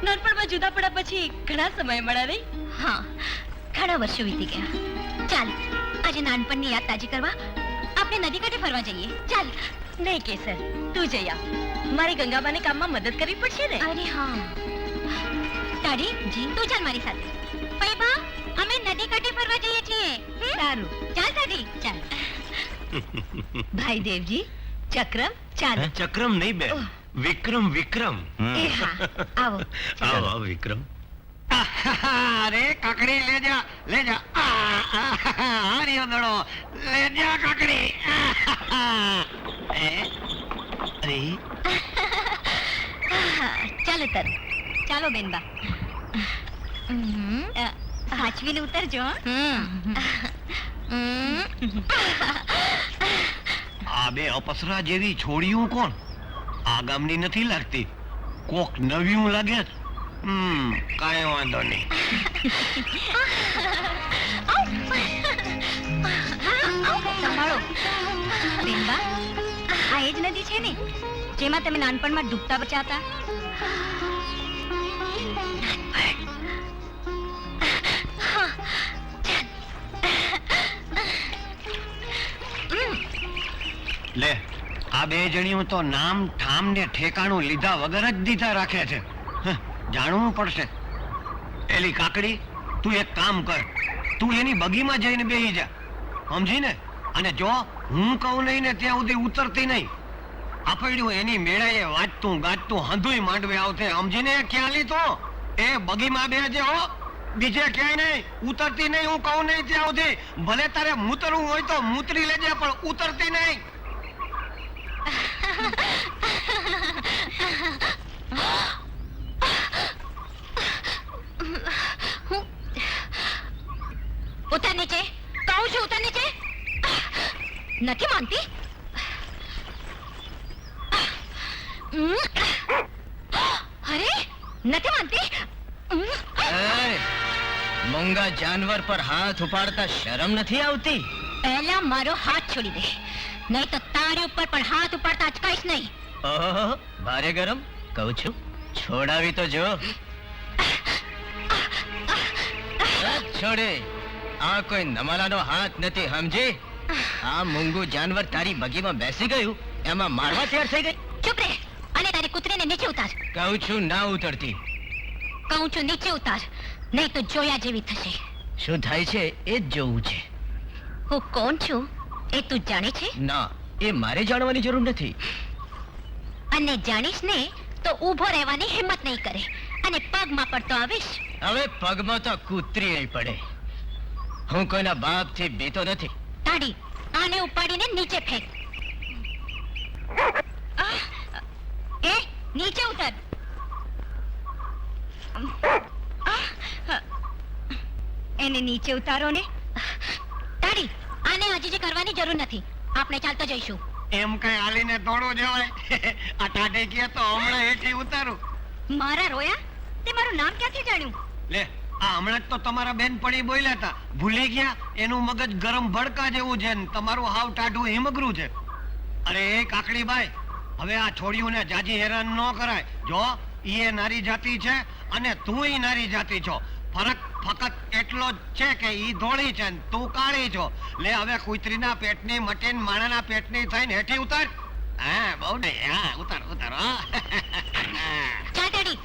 નાનપણમાં જુદા પડ્યા પછી ઘણા સમય મળ્યા નહીં? હા, ઘણા વર્ષો વીતી ગયા. ચાલ આજે નાનપણની યાદ તાજી કરવા આપણે નદી કાંઠે ફરવા જઈએ. ચાલ. નહીં કેસર, તું જઈ આવ. મારી ગંગાબાને કામમાં મદદ કરવી પડશે ને. અરે હા. તાડી જી, તું ચાલ મારી સાથે. પૈબા, અમે નદી કાંઠે ફરવા જઈએ છીએ. સારું, ચાલ તાડી, ચાલ. ભાઈ દેવજી, ચક્રમ, ચાલ. ચક્રમ નહીં બે, વિક્રમ વિક્રમ. એ હા, આવો. આવો આવો વિક્રમ. અરે કાકડી લે જા, લે જા. હારી દડો લે જા કાકડી. અરે ચાલો તર, ચાલો બેનબા. સાચવીને ઉતરજો. આ બે અપસરા જેવી છોડીયું કોણ? આ ગામની નથી લાગતી, કોક નવીયું લાગે. કાંઈ વાંધો નહીં. સંભાળો બેનબા, આ એ જ નદી છે ને જેમાં તમે નાનપણમાં ડૂબતા બચાતા? લે, આ બે જણીઓ તો નામ ઠામ ને ઠેકાણું લીધા વગર જ દીધા રાખે છે. જાણવું પડશે. એલી કાકડી, તું એક કામ કર, તું એની બગીમાં જઈને બેસી જા, સમજી ને? અને જો હું કહું નહીં ને ત્યાં સુધી ઉતરતી નહીં. આપડ્યું એની મેળાએ વાંચતું ગાજતું હંધુય માંડવે આવતે સમજીને ખ્યાલ તો એ બગીમાં બેજે હો, બીજે ક્યાંય નહીં. ઉતરતી નહીં, હું કહું નહીં ત્યાં સુધી. ભલે તારે મૂતરવું હોય તો મૂતરી લેજે, પણ ઉતરતી નહીં. ઉતર નીચે, કહું છું ઉતર નીચે. નથી માનતી. અરે નથી માનતી. મૂંગા જાનવર પર હાથ ઉપાડતા શરમ નથી આવતી? પહેલા મારો હાથ છોડી દે, નહીં તો તારી ઉપર પણ હાથ ઉપાડતા અચકાઈશ નહીં. ઓહો, ભારે ગરમ. કહું છું છોડાવી તો જો. છોડે, આ કોઈ નમાલાનો હાથ નથી સમજી. આ મૂંગું જાનવર તારી બગીમાં બેસી ગયું, એમાં મારવા તૈયાર થઈ ગઈ. ચૂપ રહે અને તારી કૂતરીને નીચે ઉતાર. કહું છું ના ઉતરતી. કહું છું નીચે ઉતાર, નહીં તો જોયા જેવી થશે. શું થાય છે એ જ જોવું છે. હું કોણ છું એ તું જાણે છે? ના, એ મારે જાણવાની જરૂર નથી. અને જાણીશ ને તો ઊભો રહેવાની હિંમત નહીં કરે અને પગમાં પડતો આવીશ. હવે પગમાં તો કૂતરી નહીં પડે. હું કોઈના બાપથી બીતો નથી. તાડી, આને ઉપાડીને નીચે ફેંક. એ નીચે ઉતર. એને નીચે ઉતારો ને. તાડી, આને હજી કરવાની જરૂર નથી, આપણે ચાલતો જઈશું. એમ કઈ હાલીને દોડો જવાય? આ ટાઢે કે તો હમણાં હેઠી ઉતારું. મારા રોયા, તે મારું નામ ક્યાંથી જાણ્યું? લે, આ હમણાં જ તો તમારા બેનપણી બોલ્યા હતા, ભૂલી ગયા? એનું મગજ ગરમ ભડકા જેવું છે ને તમારું હાવ ટાઢું હિમગરું છે. અરે એ કાકડીબાઈ, હવે આ છોડીઓને જાજી હેરાન ન કરાય. જો ઈ નારી જાતિ છે અને તુંય નારી જાતિ છો. ફરક ફક્ત એટલો જ છે કે ઈ ધોળી છે ને તું કાળી છો. લે હવે કુતરીના પેટની મટીન માણાના પેટની થઈને હેઠી ઉતાર. હા, બહુ નહીં. હા, ઉતાર ઉતાર. હા ચાલ તાડી.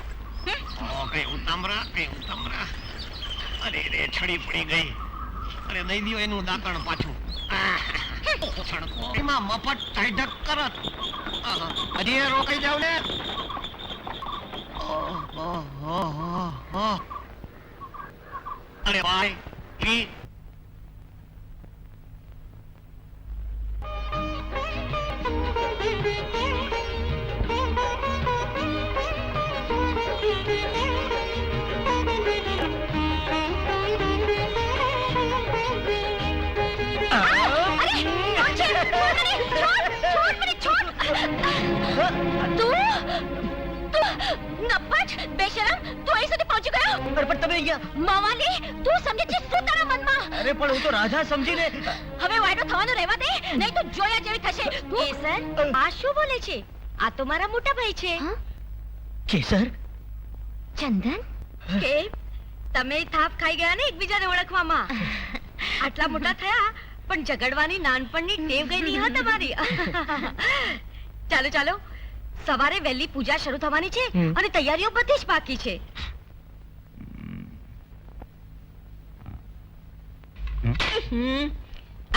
કઈ ઉતામરા, કઈ ઉતામરા. અરે રે, છડી પડી ગઈ. અરે દઈ દ્યો એનું દાંતણ પાછું. એમાં મફત ટાઈઢક કરત. હજી એ રોકાઈ જાવ ને. અરે ભાઈ, ઈ અરે પણ હું તો રાધા સમજીને. હવે વાયડો થવાનું રહેવા દે, નહીં તો જોયા જેવી થશે. કેસર, આ શું બોલે છે? આ તો મારા મોટા ભાઈ છે. કેસર? ચંદન, કે તમે થાપ ખાઈ ગયા ને એકબીજાને ઓળખવામાં. આટલા મોટા થયા પણ ઝઘડવાની નાનપણની ટેવ ગઈ નહીં હો તમારી. ચાલો ચાલો, સવારે વહેલી પૂજા શરૂ થવાની છે અને તૈયારીઓ બધી જ બાકી છે.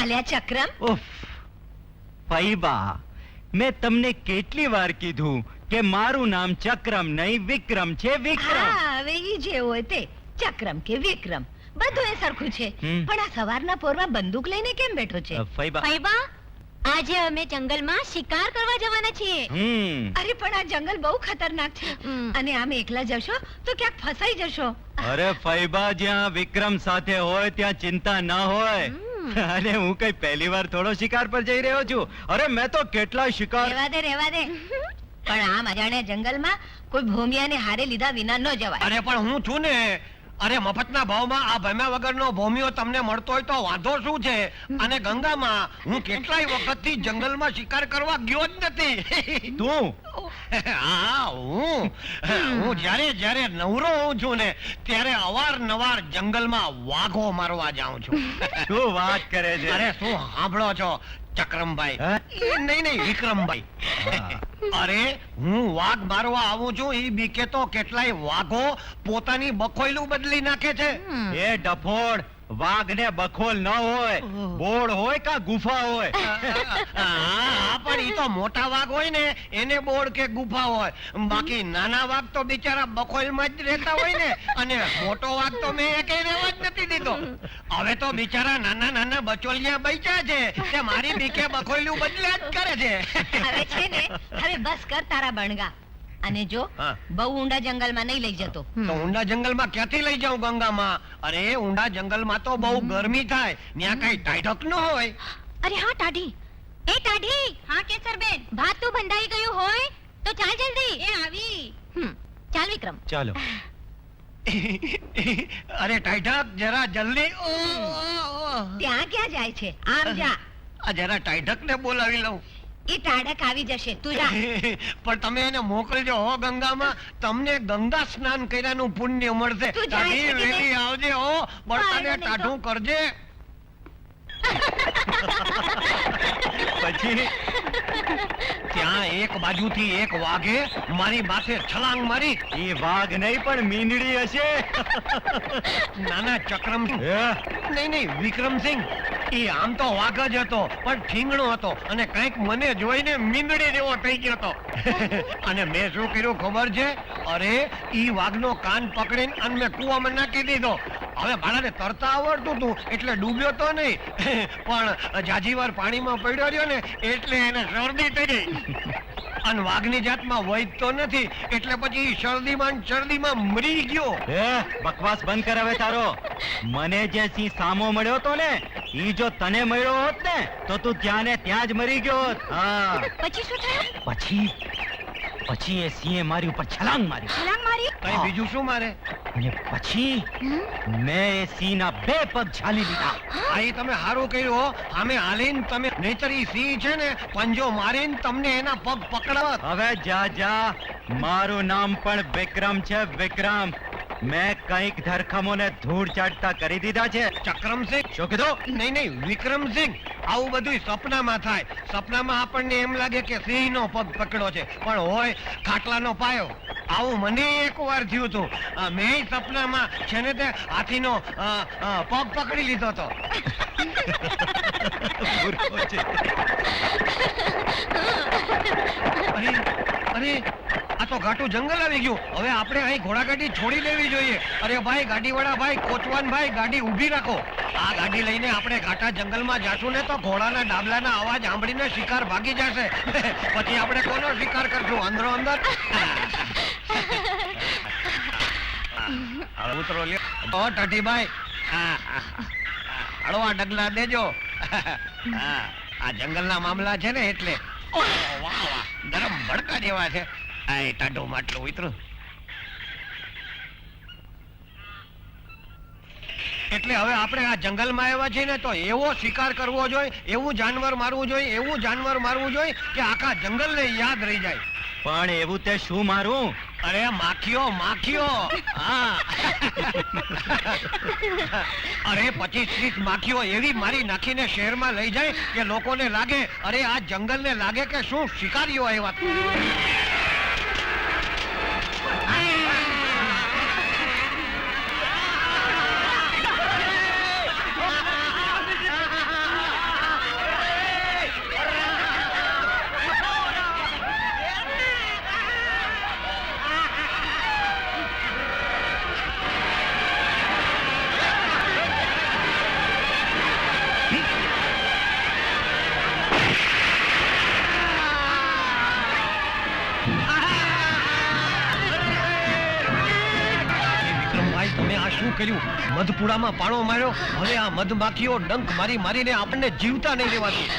અલ્યા ચક્રમ, ઉફ, ફઈબા, મેં તમને કેટલી વાર કીધું કે મારું નામ ચક્રમ નહીં વિક્રમ છે. વિક્રમ. હા, હવે ઈ જે હોય તે, ચક્રમ કે વિક્રમ બધું એ સરખું છે. પણ આ સવારના પોરમાં બંદૂક લઈને કેમ બેઠો છે? ફઈબા, આજે અમે જંગલમાં શિકાર કરવા જવાના છીએ. અરે પણ આ જંગલ બહુ ખતરનાક છે અને આમ એકલા જશો તો ક્યાંક ફસાઈ જશો. અરે ફઈબા, જ્યાં વિક્રમ સાથે હોય ત્યાં ચિંતા ના હોય. અને હું કઈ પહેલી વાર થોડો શિકાર પર જઈ રહ્યો છું. અરે મેં તો કેટલા શિકાર. રહેવા દે રહેવા દે. પણ આમ અજાણ્યા જંગલમાં કોઈ ભોમિયાને હારે લીધા વિના ન જવાય. અરે પણ હું છું ને. અરે મફતના ભાવમાં આ ભમ્યા વગરનો ભોમિયો તમને મળતો હોય તો વાંધો શું છે? અને ગંગામાં હું કેટલાય વખતથી જંગલમાં શિકાર કરવા ગયો જ નથી. તું? હા, હું જ્યારે નવરો હોઉં છું ને ત્યારે અવારનવાર જંગલમાં વાઘો મારવા જાઉં છું. શું વાત કરે છે? અરે શું સાંભળો છો ચક્રમભાઈ? નહીં વિક્રમભાઈ. અરે હું વાઘ મારવા આવું છું એ બીકે તો કેટલાય વાઘો પોતાની બખોયલું બદલી નાખે છે. એ ડફોડ, વાઘ ને બખોલ ન હોય, બોળ હોય કા ગુફા હોય. હા, પણ ઈ તો મોટા વાઘ હોય ને એને બોળ કે ગુફા હોય, બાકી નાના વાઘ તો બિચારા બખોલમાં જ રહેતા હોય ને, અને મોટો વાઘ તો મેં એકે રહેવા જ નથી દીધો. હવે તો બિચારા નાના નાના બચોલિયા બચ્યા છે તે મારી બીકે બખોલિયું બદલ્યા જ કરે છે. હવે છે ને, હવે બસ કર તારા બણગા. અને જો બહુ ઊંડા જંગલમાં નહીં લઈ જતો. તો ઊંડા જંગલમાં ક્યાંથી લઈ જાઉં ગંગામાં? અરે ઊંડા જંગલમાં તો બહુ ગરમી થાય, ત્યાં કઈ ઠંડક ન હોય. અરે હા ટાઢી, એ ટાઢી. હા કેસરબેન, ભાત તો બંધાઈ ગયું હોય તો ચાલ જલ્દી. એ આવી. ચાલ વિક્રમ. ચાલો. અરે ટાઈઠક જરા જલ્દી. ત્યાં ક્યાં જાય છે? આમ જા. આ જરા ટાઈઠક ને બોલાવી લઉં. એ ટાઢક આવી જશે, તું જા. પણ તમે એને મોકલજો હો ગંગામાં, તમને ગંગા સ્નાન કર્યાનું પુણ્ય મળશે. તું જાય તારી છે કે વેલી આવજે હો, બળતાને ટાઢું કરજે. પછી ત્યાં એક બાજુથી એક વાઘે મારી માથે છલાંગ મારી. એ વાઘ નહીં પણ મીંદડી હશે. નાના ચક્રમ નહીં વિક્રમસિંહ, એ આમ તો વાઘ જ હતો પણ ઠીંગણો હતો, અને કંઈક મને જોઈને મીંદડી જેવો થઈ ગયો હતો. અને મેં શું કર્યું ખબર છે? અરે ઈ વાઘનો કાન પકડીને અને મેં કૂવામાં નાખી દીધો. હવે બાળાને તરતા આવડતું હતું એટલે ડૂબ્યો તો નહીં, પણ જાજી વાર પાણીમાં પડ્યો રહ્યો ને એટલે એને શરદી થઈ ગઈ. અને વાઘની જાતમાં વૈદ તો નથી એટલે પછી શરદીમાં મરી ગયો. બકવાસ બંધ કર હવે તારો. મને જે સિંહ સામો મળ્યો તો ને, ઈ જો તને મળ્યો હોત ને તો તું ત્યાં ને ત્યાં જ મરી ગયો હોત. હા. પછી શું થયું? પછી એ સિંહે મારી ઉપર છલાંગ મારી. કઈ બીજું શું મારે? અને પછી મેં એ સિંહના 2 પગ ઝાલી લીધા. આ ઈ તમે હારું કર્યું હો. આમે હાલીને તમે, નહીતર ઈ સિંહ છે ને પંજો મારીને તમને એના પગ પકડાવત. હવે જા. મારું નામ પણ વિક્રમ છે, વિક્રમ. મેં કંઈક ધરખમોને ધૂળ ચાટતા કરી દીધા છે. ચક્રમસિંહ. શું કીધું? નહીં વિક્રમસિંહ, આવું બધું સપનામાં થાય. સપનામાં આપણને એમ લાગે કે સિંહનો પગ પકડ્યો છે, પણ હોય ખાટલાનો પાયો. આવું મને એક વાર થયું હતું. મેં સપનામાં છે ને તે હાથીનો પગ પકડી લીધો હતો. અરે આ તો ઘાટું જંગલ આવી ગયું. હવે આપણે અહીં ઘોડાગાડી છોડી દેવી જોઈએ. અરે ભાઈ ગાડીવાળા ભાઈ, કોચવાન ભાઈ, ગાડી ઊભી રાખો. આ ગાડી લઈને આપણે ઘાટા જંગલમાં જાશું ને તો ઘોડાના ડાબલાના અવાજ સાંભળીને શિકાર ભાગી જશે. પછી આપણે કોનો શિકાર કરશું? અંદરો અંદર. ઉતરો લ્યો ટાટીભાઈ. હળવા ડગલા દેજો. આ જંગલના મામલા છે ને એટલે. વાહ ગરમ ભડકા જેવા છે. આ ટાઢો માટલો ઉતરો. એટલે હવે આપણે આ જંગલમાં આવ્યા છીએ ને તો એવો શિકાર કરવો જોઈએ, એવું જાનવર મારવું જોઈએ કે આખા જંગલને યાદ રહી જાય. પણ એવું તે શું મારું? અરે માખીઓ. હા. અરે 25-30 માખીઓ એવી મારી નાખીને શહેરમાં લઈ જાય કે લોકોને લાગે, અરે આ જંગલને લાગે કે શું શિકારીઓ આવ્યા. શું કર્યું? મધપુડામાં પાણો માર્યો. હવે આ મધમાખીઓ ડંક મારીને આપણને જીવતા નહીં રહેવાતી.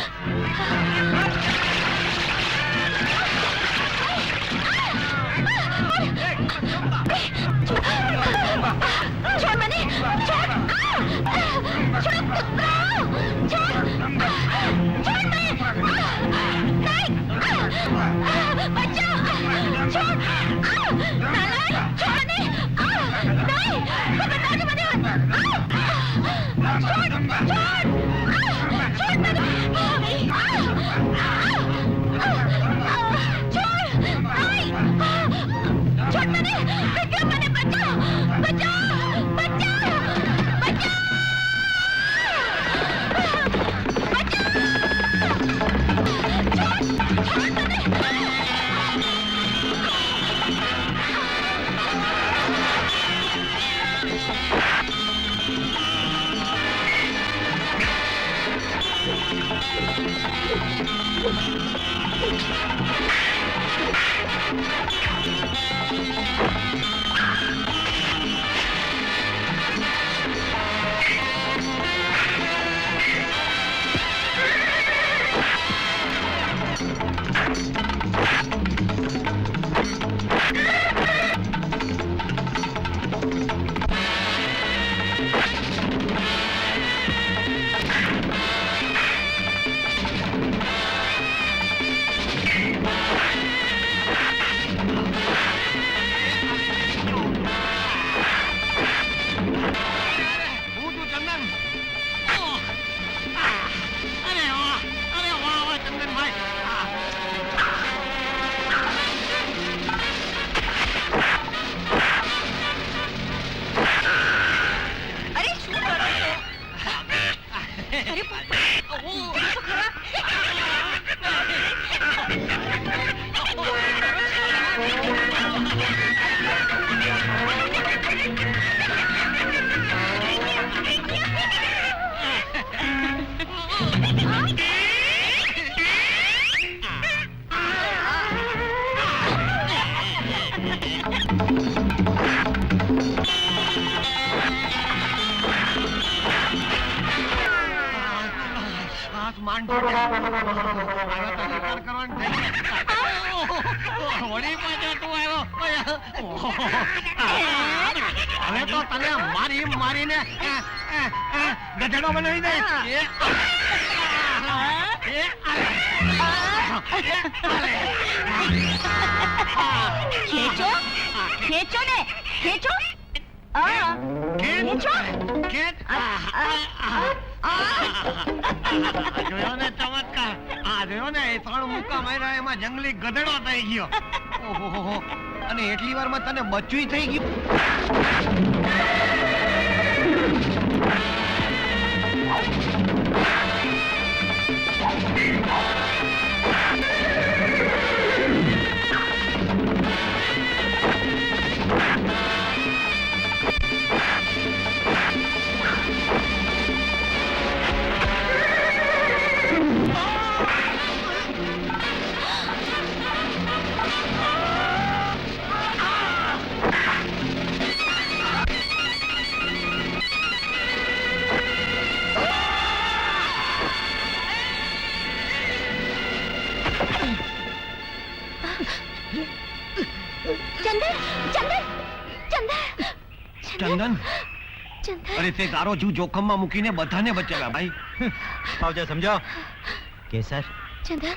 કાન છોડ્યા. આવ્યો તો શિકાર કરવાનું થઈ ગયું. વળી પાછો તું આવ્યો. હવે તો તને મારીને ગધેડો બનાવી દે. ખેંચો ખેંચો ને ખેંચો જોયો ને ચમત્કાર. જોયો ને એ 3 મુક્કા માર્યા એમાં જંગલી ગધેડો થઈ ગયો. ઓહો, અને એટલી વારમાં તને બચ્ચું થઈ ગયું. ચંદન, અરે તે તારો જીવ જોખમમાં મૂકીને બધાને બચાવ્યા ભાઈ. આવજે સમજો કેસર,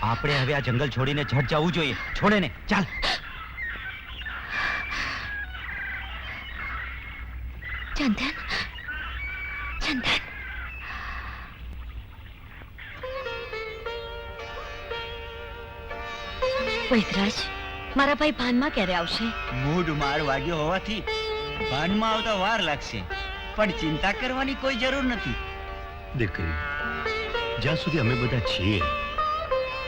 આપણે હવે આ જંગલ છોડીને ઝટ જવું જોઈએ. છોડે ને, ચાલ. ચંદન, ચંદન, વૈદરાજ, મારા ભાઈ ભાનમાં ક્યારે આવશે? મૂડ માર વાગ્યો હોવાથી ભાનમાં આવતા વાર લાગશે, પણ ચિંતા કરવાની કોઈ જરૂર નથી. દીકરી, જ્યાં સુધી અમે બધા છીએ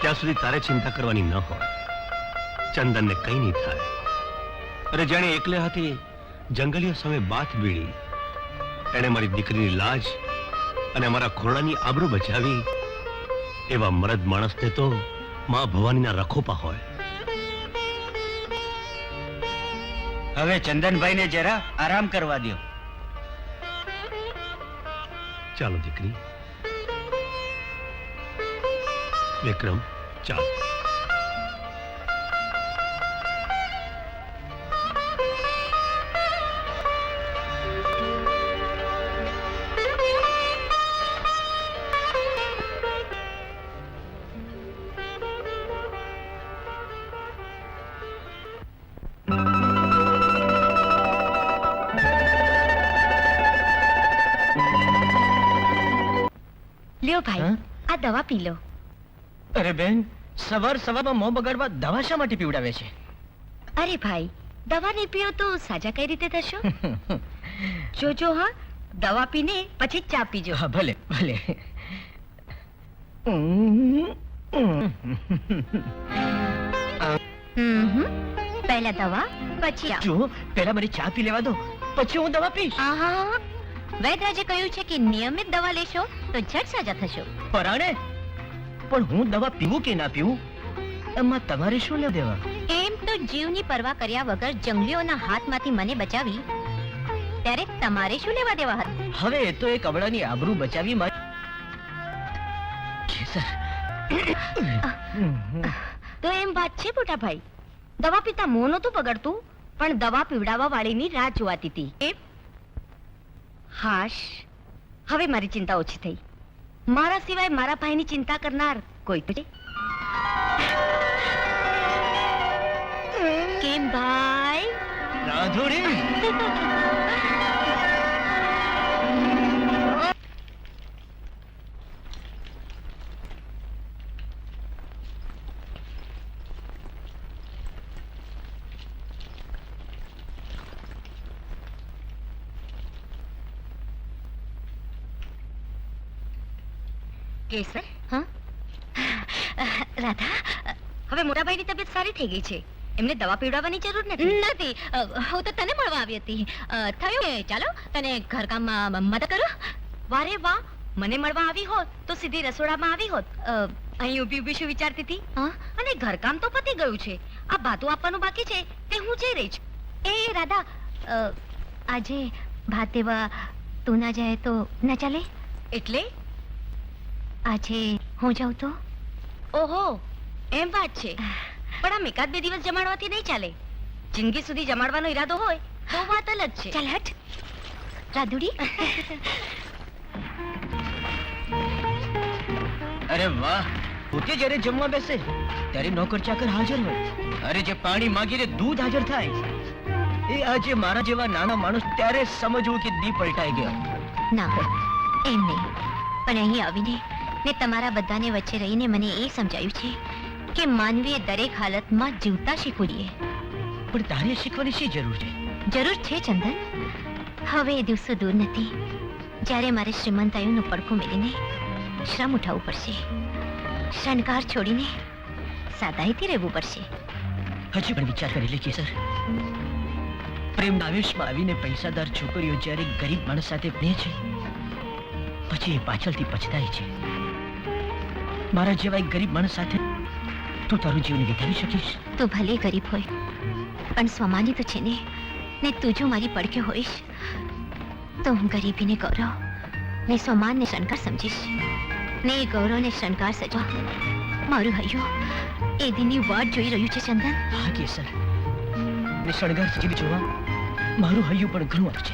ત્યાં સુધી તારે ચિંતા કરવાની ન હોય. ચંદનને કઈ નહીં થાય. અરે જાણે એકલે હાથે જંગલીઓ સામે બાથ બીડી, એણે મારી દીકરીની લાજ અને અમારા ખોરડાની આબરૂ બચાવી. એવા મરદ માણસને તો માં ભવાનીના રખોપા હોય. હવે ચંદનભાઈને જરા આરામ કરવા દો. ચાલો દીકરી. વિક્રમ, ચાલ. લ્યો ભાઈ, આ દવા પી લો. અરે બેન, સવારમાં મોં બગાડવા દવા શા માટે પીવડાવે છે? અરે ભાઈ, દવા નહીં પીઓ તો સાજા કઈ રીતે થશો? જોજો હા, દવા પીને પછી ચા પીજો. હા, ભલે ભલે. પહેલા દવા પછી જો, પહેલા મને ચા પી લેવા દો, પછી હું દવા પીશ. વૈદરાજે કહ્યું છે કે નિયમિત દવા લેશો તો ઝટ સાજા થશો. પરાણે, પણ હું દવા પીવું કે ના પીવું એમાં તમારે શું લેવા દેવા? એમ તો જીવની પરવા કર્યા વગર જંગલીઓના હાથમાંથી મને બચાવી, ત્યારે તમારે શું લેવા દેવા હતા? હવે એ તો એક અબળાની આબરૂ બચાવી મારી. તો એમ વાત છે મોટા ભાઈ, દવા પીતા મોં નહોતું બગડતું, પણ દવા પીવડાવવા વાળીની રાહ જોવાતી હતી. હાશ, હવે મારી ચિંતા ઓછી થઈ. મારા સિવાય મારા ભાઈની ચિંતા કરનાર કોઈ તો છે. કેમ ભાઈ? રાધોડી, કેસર, હા રાધા, હવે મોટાભાઈની તબિયત સારી થઈ ગઈ છે, એમને દવા પીવડાવવાની જરૂર નથી. હું તો તને મળવા આવી હતી. થયું કે ચાલો તને ઘરકામમાં મદદ કરું. વારે વાહ, મને મળવા આવી હોત તો સીધી રસોડામાં આવી હોત. અહીં ઊભી ઊભી શું વિચારતી હતી? અને ઘરકામ તો પતી ગયું છે, આ ભાતું આપવાનું બાકી છે તે હું જઈ રહી છું. એ રાધા, આજે ભાત દેવા તું ના જાય તો ના ચાલે? એટલે આજે હું જાઉં તો? ઓહો, એમ વાત છે. પણ આમ એકાદ બે દિવસ જમાડવાથી નહીં ચાલે. જિંદગી સુધી જમાડવાનો ઈરાદો હોય તો વાત અલગ છે. ચાલ હટ રાધુડી. અરે વાહ, પોતે જ્યારે જમવા બેસે ત્યારે નોકર ચાકર હાજર હોય. અરે જે પાણી માંગીને દૂધ હાજર થાય. એ આજે મારા જેવા નાના માણસ ત્યારે સમજવું કે દી પલટાઈ ગયો. ના, એમ નહીં. પણ અહીં આવીને ને તમારા બધાને વચ્ચે રહીને મને એ સમજાયું છે કે માનવીએ દરેક હાલતમાં જીવતા શીખવું જોઈએ. પણ તારે શીખવાની શી જરૂર છે? જરૂર છે ચંદન. હવે એ દિવસો દૂર નથી જ્યારે મારે શ્રીમંતાઈનું પડખું મેલીને શ્રમ ઉઠાવવું પડશે. શણગાર છોડીને સાદાઈથી રહેવું પડશે. હજી પણ વિચાર કરી લેજે સર. પ્રેમના આવેશમાં આવીને પૈસાદાર છોકરીઓ જ્યારે ગરીબ માણસ સાથે ભણે છે પછી એ પાછળથી પછતાય છે. મારા જેવા એક ગરીબ માણસ સાથે તું તારું જીવન વિતાવી શકીશ? તું ભલે ગરીબ હોય પણ સ્વમાની તો છે ને. ને તું જો મારી પડખે હોઈશ તો હું ગરીબીને ગૌરવ ને સ્વમાનને શણગાર સમજીશ. ને એ ગૌરવ ને શણગાર સજવા મારું હૈયું એ દિનની વાટ જોઈ રહ્યું છે ચંદન. હા કે સર, ને શણગાર સજીવી જોવા મારું હૈયું પણ ઘણું છે.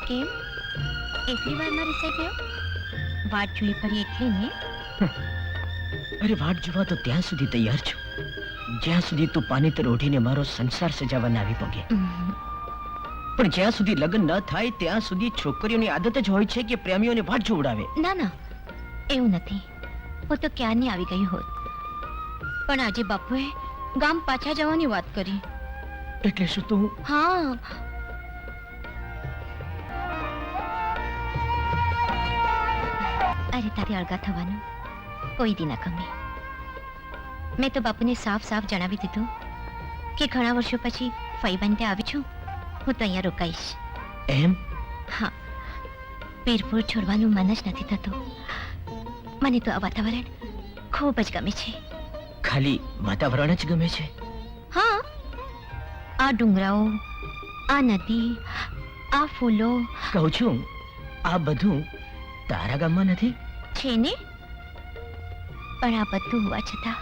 કેમ એટલી વારમાં રિસાઈ ગયો? વાટ જોઈ પડી એટલે ને? અરે વાટ જોવા તો ત્યાં સુધી તૈયાર છું જ્યાં સુધી તું પાનેતર ઓઢીને મારો સંસાર સજાવવા ના આવી પગે. પણ જ્યાં સુધી લગ્ન ન થાય ત્યાં સુધી છોકરીઓની આદત જ હોય છે કે પ્રેમીઓને વાટ જોવડાવે. ના ના, એવું નથી. હું તો ક્યારની આવી ગઈ હોત. પણ આજે બાપુએ ગામ પાછા જવાની વાત કરી. એટલે શું તું? હા, અરે તારે અળગા થવાનું કોઈ દી ના ગમે. મેં તો બાપુને સાફ સાફ જણાવી દીધું કે ઘણા વર્ષો પછી ફઈબાન ત્યાં આવી છું, હું તો અહીંયા રોકાઈશ. એમ? હા, વીરપુર છોડવાનું મન જ નથી થતું. મને તો આ વાતાવરણ ખૂબ જ ગમે છે. ખાલી વાતાવરણ જ ગમે છે? હા, આ ડુંગરાઓ, આ નદી, આ ફૂલો. કહું છું આ બધું તારા ગામમાં નથી? છે ને, પણ આ બધું હોવા છતાં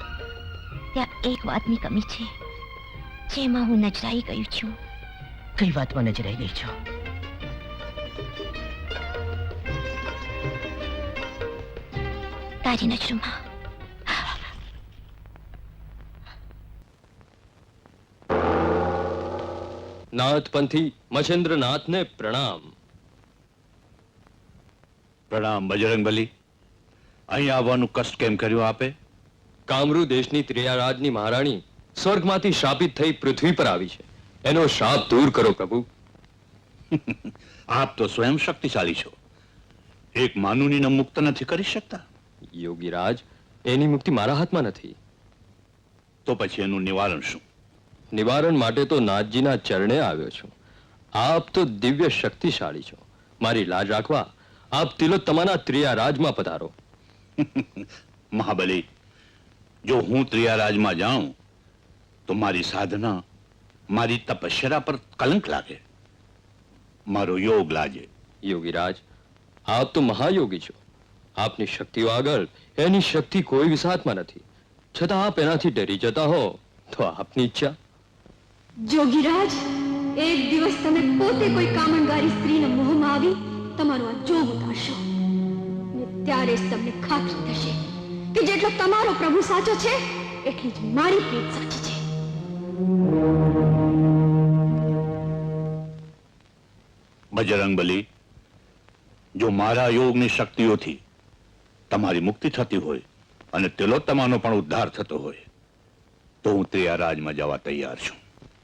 ત્યાં એક વાતની કમી છે જેમાં હું નજરાઈ ગયું છું. કઈ વાતમાં નજરાઈ ગઈ છો? તારી નજરોમાં. નાથપંથી મચેન્દ્રનાથને પ્રણામ. પ્રણામ બજરંગબલી. અહીં આવવાનું કષ્ટ કેમ કર્યું આપે? કામરૂ દેશની ત્રિયારાજની મહારાણી સ્વર્ગમાંથી શાપિત થઈ પૃથ્વી પર આવી છે. એનો શાપ દૂર કરો પ્રભુ. આપ તો સ્વયં શક્તિશાળી છો. એક માનુનીને મુક્ત નથી કરી શકતા? યોગીરાજ, એની મુક્તિ મારા હાથમાં નથી. તો પછી એનું નિવારણ શું? નિવારણ માટે તો નાથજીના ચરણે આવ્યો છું. આપ તો દિવ્ય શક્તિશાળી છો. મારી લાજ રાખવા આપ તિલોત્તમાના ત્રિયારાજમાં પધારો. મહાબલી, જો હું ત્રિયારાજમાં જાઉં તો મારી સાધના, મારી તપસ્યા પર કલંક લાગે, મારો યોગ લાગે. યોગીરાજ, આપ તો મહાયોગી છો. આપની શક્તિઓ આગળ એની શક્તિ કોઈ વિસાતમાં નથી. છતાં આપ એનાથી ડરી જતા હો તો આપની ઈચ્છા. જોગીરાજ, એક દિવસ તમે પોતે કોઈ કામણગારી સ્ત્રીના મોહમાં આવી તમારો આ જોગ ઉતારશો ને ત્યારે જ તમને ખાતરી થશે કે જેટલો તમારો પ્રભુ સાચો છે એટલી જ મારી પ્રીત સાચી છે. બજરંગબલી, જો મારા યોગની શક્તિઓથી તમારી મુક્તિ થતી હોય અને તિલોત્તમાનો પણ ઉદ્ધાર થતો હોય તો હું ત્રિયારાજમાં જવા તૈયાર છું.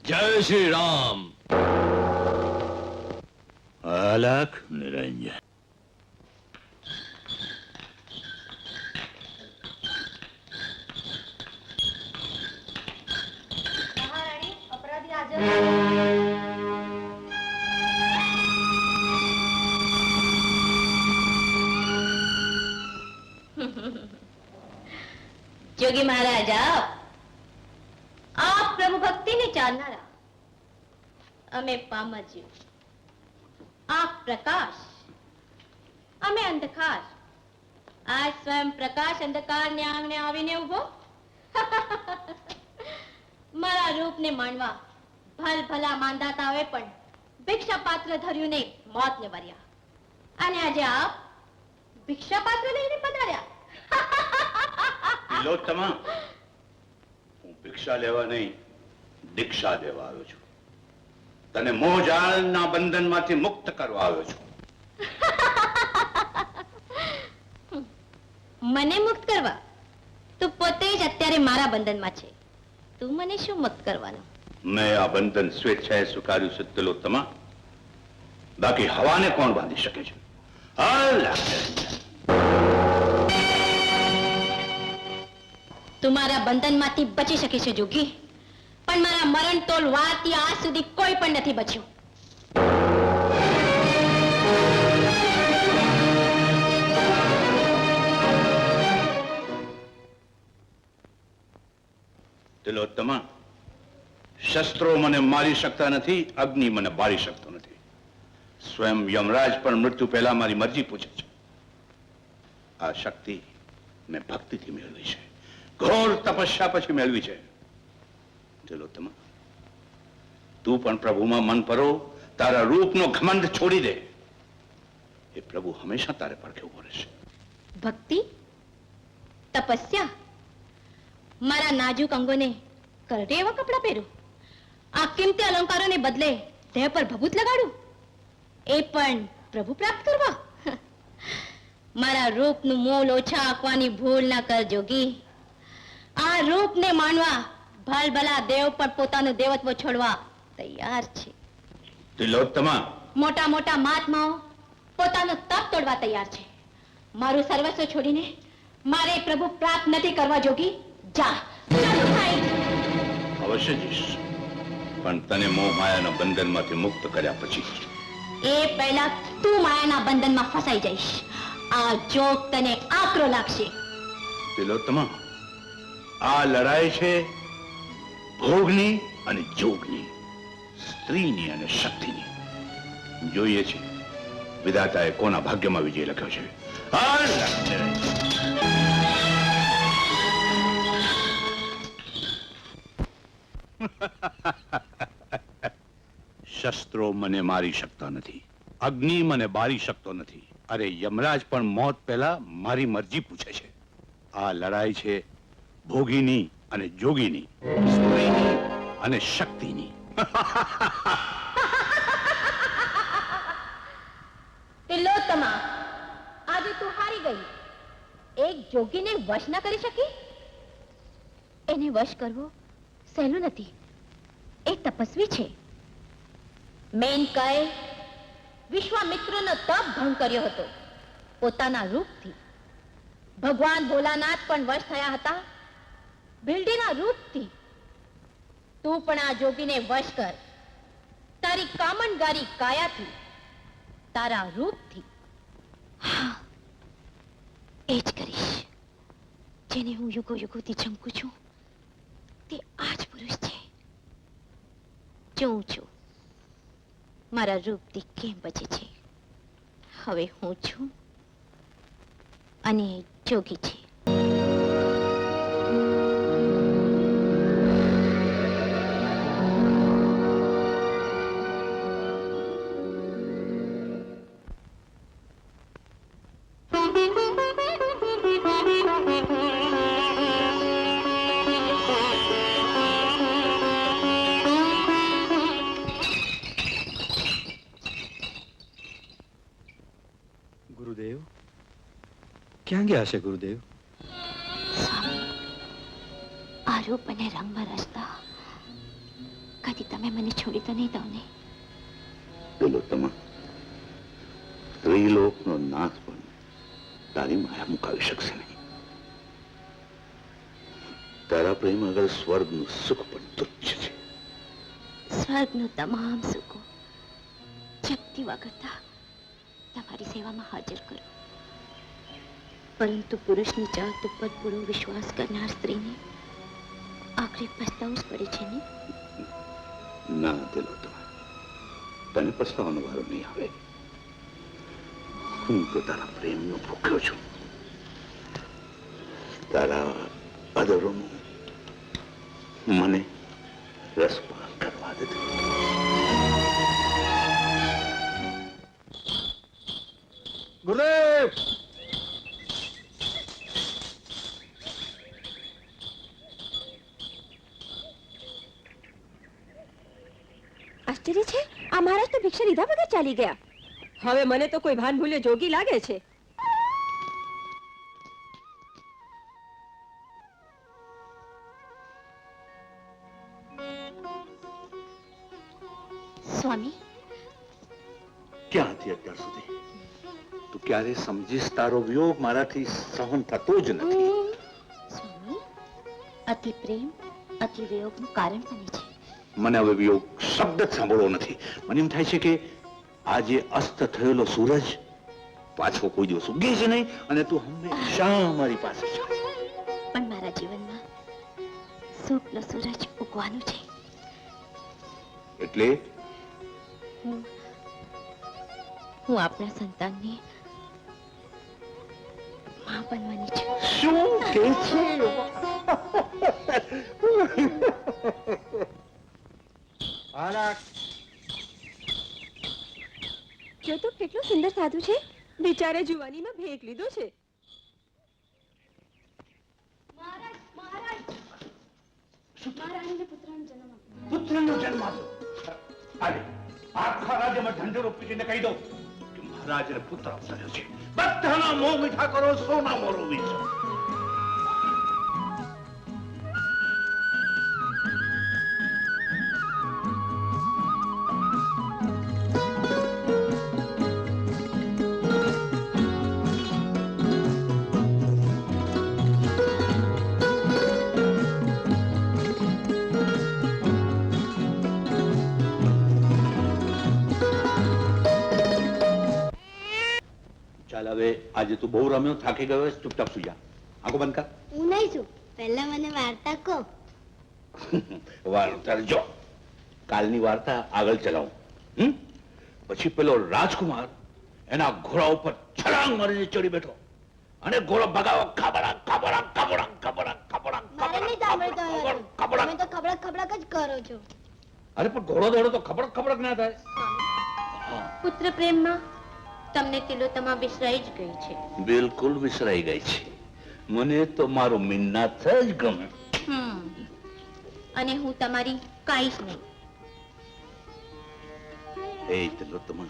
જય શ્રી રામ. અલખ નિરંજન. જોગી મહારાજ આપ પ્રભુ ભક્તિને ચાલનારા, અમે પામરજીવ. આપ પ્રકાશ, અમે અંધકાર. આ સ્વયં પ્રકાશ અંધકારને આંગણે આવીને ઉભો. મારા રૂપને માણવા ભલ ભલા માંદાતાઓએ પણ ભિક્ષા પાત્ર ધર્યું ને મોતને વર્યા, અને આજે આપ ભિક્ષા પાત્ર લઈને પધાર્યા. તિલોત્તમા, હું ભિક્ષા લેવા નહીં, દીક્ષા દેવા આવ્યો છું. તને મોહજાળના બંધનમાંથી મુક્ત કરવા આવ્યો છું. મને મુક્ત કરવા? તું પોતે જ અત્યારે મારા બંધનમાં છે. તું મને શું મુક્ત કરવાનો? મેં આ બંધન સ્વેચ્છાએ સ્વીકાર્યું છે તિલોત્તમા. બાકી હવાને કોણ બાંધી શકે છે? તું મારા બંધનમાંથી બચી શકે છે જોગી, પણ મારા મરણ તોલ વારથી આજ સુધી કોઈ પણ નથી બચ્યું. તિલોત્તમા, શસ્ત્રો મને મારી શકતા નથી, અગ્નિ મને બાળી શકતો નથી. સ્વયં યમરાજ પણ મૃત્યુ પહેલા મારી મરજી પૂછે છે. આ શક્તિ મેં ભક્તિથી મેળવી છે, ઘોર તપસ્યા પછી મેળવી છે. તિલોત્તમા, તું પણ પ્રભુમાં મન પરો, તારા રૂપનો ઘમંડ છોડી દે. એ પ્રભુ હંમેશા તારે પડખે ઉભો રહેશે. ભક્તિ, તપસ્યા, મારા નાજુક અંગોને કરડે એવા કપડા પહેરું, આ કિંમતી અલંકારોને બદલે દેહ પર ભભૂત લગાડું, એ પણ પ્રભુ પ્રાપ્ત કરવા? મારા રૂપનું મોલ ઓછા આંકવાની ભૂલ ના કર જોગી. આ રૂપને માનવા ભલભલા દેવ પણ પોતાનું દેવત્વ છોડવા તૈયાર છે. તિલોત્તમા, મોટા મોટા મહાત્માઓ પોતાનું તપ તોડવા તૈયાર છે. મારું સર્વસ્વ છોડીને મારે પ્રભુ પ્રાપ્ત નથી કરવા જોગી. જા, ચાલો ભાઈ. અવશ્ય જઈશ, પણ તને મોહ માયાના બંધનમાંથી મુક્ત કર્યા પછી. એ પહેલા તું માયાના બંધનમાં ફસાઈ જઈશ. આ જોગ તને આકરો લાગશે. તિલોત્તમા, આ લડાઈ છે ભોગની અને જોગની, સ્ત્રીની અને શક્તિની. જોઈએ છે વિધાતાએ કોના ભાગ્યમાં વિજય લખ્યો છે. શસ્ત્રો મને મારી શકતા નથી, અગ્નિ મને બાળી શકતો નથી. અરે યમરાજ પણ મોત પહેલા મારી મરજી પૂછે છે. આ લડાઈ છે ભોગીની અને જોગીની, સ્ત્રીની અને શક્તિની. તિલોત્તમા, આજે તું હારી ગઈ. એક જોગીને વશ ન કરી શકી? એને વશ કરવો સહેલું નથી. એ તપસ્વી છે. મેનકાએ વિશ્વામિત્રનો તપ ભંગ કર્યો હતો પોતાના રૂપથી. ભગવાન ભોલાનાથ પણ વશ થયા હતા ભીલડીના રૂપથી. તું પણ આ જોગીને વશ કર, તારી કામણગારી કાયાથી, તારા રૂપથી. હા, એ જ કરીશ. જેને હું યુગો યુગોથી ઝંકું છું તે આ જ પુરુષ છે. જોઉં છું મારા રૂપથી કેમ બચે છે. હવે હું છું અને જોગી છે. ગુરુદેવ, ક્યાં ગયા છે ગુરુદેવ? આ રૂપ અને રંગમાં રચતા કદી તમે મને છોડી તો નહીં દો ને? તિલોત્તમા, ત્રિલોકનો નાથ પણ તારી માયા મુકાવી શકશે નહીં. તારા પ્રેમ આગળ સ્વર્ગનું સુખ પણ તુચ્છ છે. સ્વર્ગનું તમામ સુખો શક્તિ વગરતા તમારી સેવામાં હાજર કરો. પરંતુ પુરુષની જાત ઉપર પૂરો વિશ્વાસ કરનાર સ્ત્રીને આખરે પસ્તાવું જ પડે છે ને? ના તિલોત્તમા, તને પસ્તાવાનો વારો નહીં આવે. હું તો તારા પ્રેમનો ભૂખ્યો છું. તારા અદરોનું મને રસપાન કરવા દે. ગુરુદેવ! આશ્ચર્ય છે, આ મહારાજ તો ભિક્ષા લીધા વગર ચાલી ગયા. હવે મને તો કોઈ ભાન ભૂલે જોગી લાગે છે. સ્વામી, ક્યાં હતી અત્યાર સુધી? તું ક્યારે સમજીશ તારો વિયોગ મારાથી સહન થતો જ નથી. સ્વામી, અતિ પ્રેમ અતિ વિયોગનું કારણ બને છે. મને હવે વિયોગ શબ્દ જ સાંભળવો નથી. મને એમ થાય છે કે આજે અસ્ત થયેલો સૂરજ પાછો કોઈ દિવસ ઉગે જ નહીં અને તું હંમેશા મારી પાસે છે. પણ મારા જીવનમાં સુખનો સૂરજ ઉગવાનો છે. એટલે હું આપણા સંતાનને માં બનવાની છું. શું કે છે? જો તો કેટલો સુંદર સાધુ છે. બિચારે જુવાનીમાં ભેગ લીધો છે. પુત્રનો જન્મ આપ્યો. અરે આખા રાજ્યમાં ઢંઢેરો પીટીને કહી દો કે મહારાજને પુત્ર અવતર્યો છે. બધાના મોં મીઠા કરો, સોના મોરો વીચો. ચાલ હવે આજે તું બહુ રમ્યો, થાકી ગયો, ચૂપચાપ સુઈ જા. આંખો બંધ કર. હું નહીં છું. પહેલા મને વાર્તા કહો. વાર્તા જો કાલની વાર્તા આગળ ચલાવું. પછી પેલો રાજકુમાર એના ઘોડા ઉપર છલાંગ મારીને ચડી બેઠો અને ઘોડો ભગાવો ખબડા ખબડા ખબડા ખબડા ખબડા મારે નહીં સાંભળતો હવે. તમે તો ખબડક ખબડક જ કરો છો. અરે પણ ઘોડો દોડો તો ખબડક ખબડક ના થાય. પુત્ર પ્રેમમાં તમને તિલોત્તમા વિસરાઈ જ ગઈ છે. બિલકુલ વિસરાઈ ગઈ છે. મને તો મારું મિન્નાથ જ ગમે. અને હું તમારી કાંઈ જ નહીં. એ તિલોત્તમા,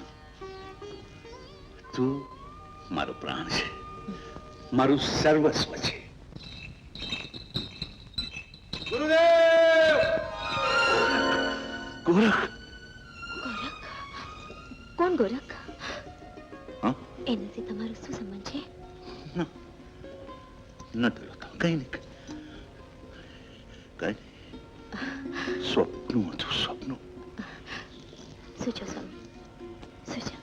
તું મારો પ્રાણ છે, મારું સર્વસ્વ છે. ગુરુદેવ! ગોરખ! કોણ ગોરખ? હા? એનાથી તમારો શું સંબંધ છે? ન તિલોત્તમા, કઈ નહીં, કઈ સ્વપ્નું હતું, સ્વપ્નું. સુજો સ્વામી, સુજો.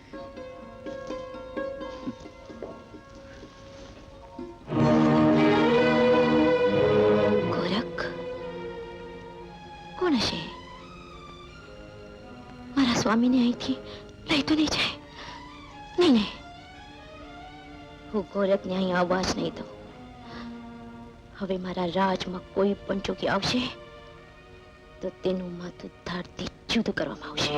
ગોરખ કોણ હશે? મારા સ્વામીને અહીંથી લઈ તો નહીં જાય? નહીં નહીં, હું ગોરખને અહીં આવવા જ નહીં દઉં. હવે મારા રાજમાં કોઈ પણ ચોકી આવશે તો તેનું માથું ધારથી જુદું કરવામાં આવશે.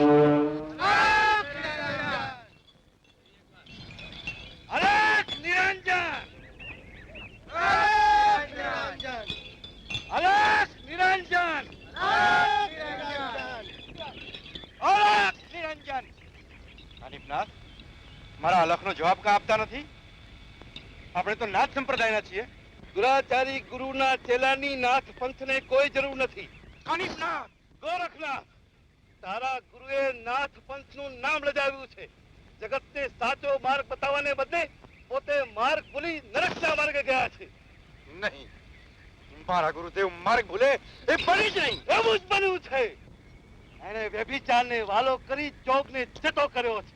અલખ નિરંજન! અલખ નિરંજન! અલખ નિરંજન! અનિપનાથ, મારા અલખનો જવાબ કા આપતા નથી? આપણે તો નાથ સંપ્રદાયના છીએ. દુરાચારી ગુરુના ચેલાની નાથ પંથને કોઈ જરૂર નથી. અનિપનાથ, ગોરખનાથ, તારા ગુરુએ નાથ પંથનું નામ લજાવ્યું છે. જગતને સાચો માર્ગ બતાવવાને બદલે પોતે માર્ગ ભૂલી નરકના માર્ગે ગયા છે. નહીં, મારા ગુરુદેવ માર્ગ ભૂલે એ બની જ નહીં. એવું જ બન્યું છે. એણે વ્યભિચારને વાલો કરી ચોકને જતો કર્યો છે.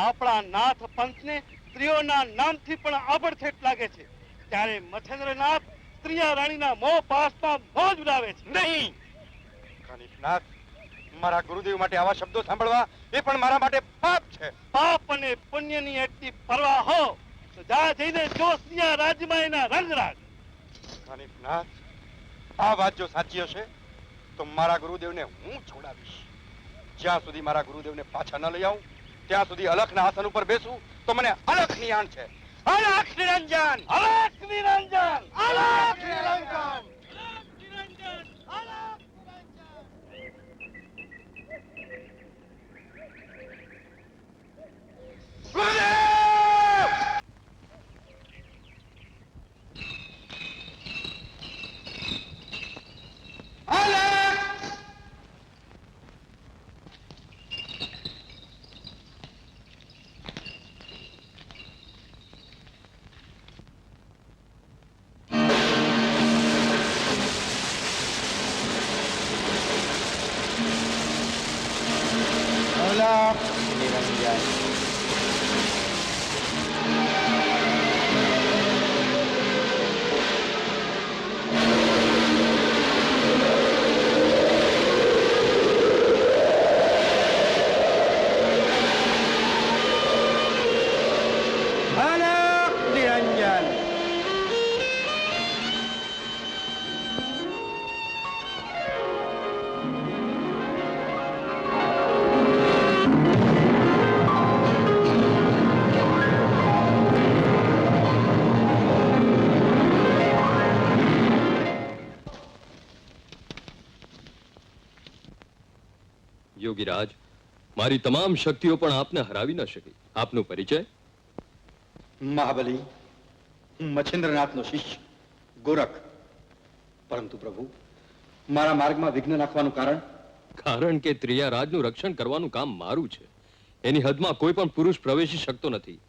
આપણા નાથ પંથને સ્ત્રીઓના નામથી પણ આબડછેટ લાગે છે. ત્યારે મચ્છેન્દ્રનાથ સ્ત્રીયા રાણીના મોહ પાસમાં મોજ ઉડાવે છે. નહીં, કાનિફનાથ, મારા ગુરુદેવ માટે આવા શબ્દો સાંભળવા એ પણ મારા માટે પાપ છે. પાપ અને પુણ્યની એટલી પરવા હો તો જા જઈને જો સ્ત્રીયા રાજ્યમાં એના રંગ રાખ. કાનિફનાથ, આ વાત જો સાચી હશે તો મારા ગુરુદેવને હું છોડાવીશ. જ્યાં સુધી મારા ગુરુદેવને પાછા ન લઈ આવું ત્યાં સુધી અલખના આસન ઉપર બેસું તો મને અલખની આણ છે. અલખ નિરંજન, અલખ નિરંજન, અલખ નિરંજન. યોગીરાજ, મારી તમામ શક્તિઓ પણ આપને હરાવી ન શકી. આપનો પરિચય? મહાબલી, હું મચ્છેન્દ્રનાથનો શિષ્ય ગોરખ. પરંતુ પ્રભુ, મારા માર્ગમાં વિઘ્ન નાખવાનું કારણ? કારણ કે ત્રિયા રાજનું રક્ષણ કરવાનું કામ મારું છે. એની હદમાં કોઈ પણ પુરુષ પ્રવેશી શકતો નથી.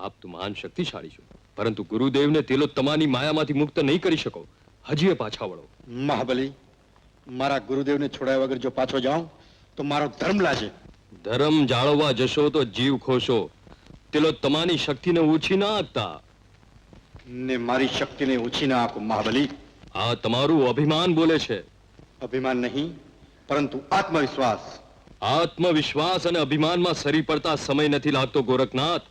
આપ તો મહાન શક્તિશાળી છો, પરંતુ ગુરુદેવને તિલોત્તમાની માયામાંથી મુક્ત નહીં કરી શકો. હજી પાછા વળો. મહાબલી, મારા ગુરુદેવને છોડાયા વગર જો પાછો જાઉં તો મારો ધર્મ લાજે. ધર્મ જાળવવા જશો તો જીવ ખોશો. તિલોત્તમાની શક્તિને ઓછી ના આંકતા. ને મારી શક્તિને ઓછી ના આંકો મહાબલી. આ તમારું અભિમાન બોલે છે. અભિમાન નહીં, પરંતુ આત્મવિશ્વાસ. આત્મવિશ્વાસ અને અભિમાનમાં સરી પડતા સમય નથી લાગતો ગોરખનાથ.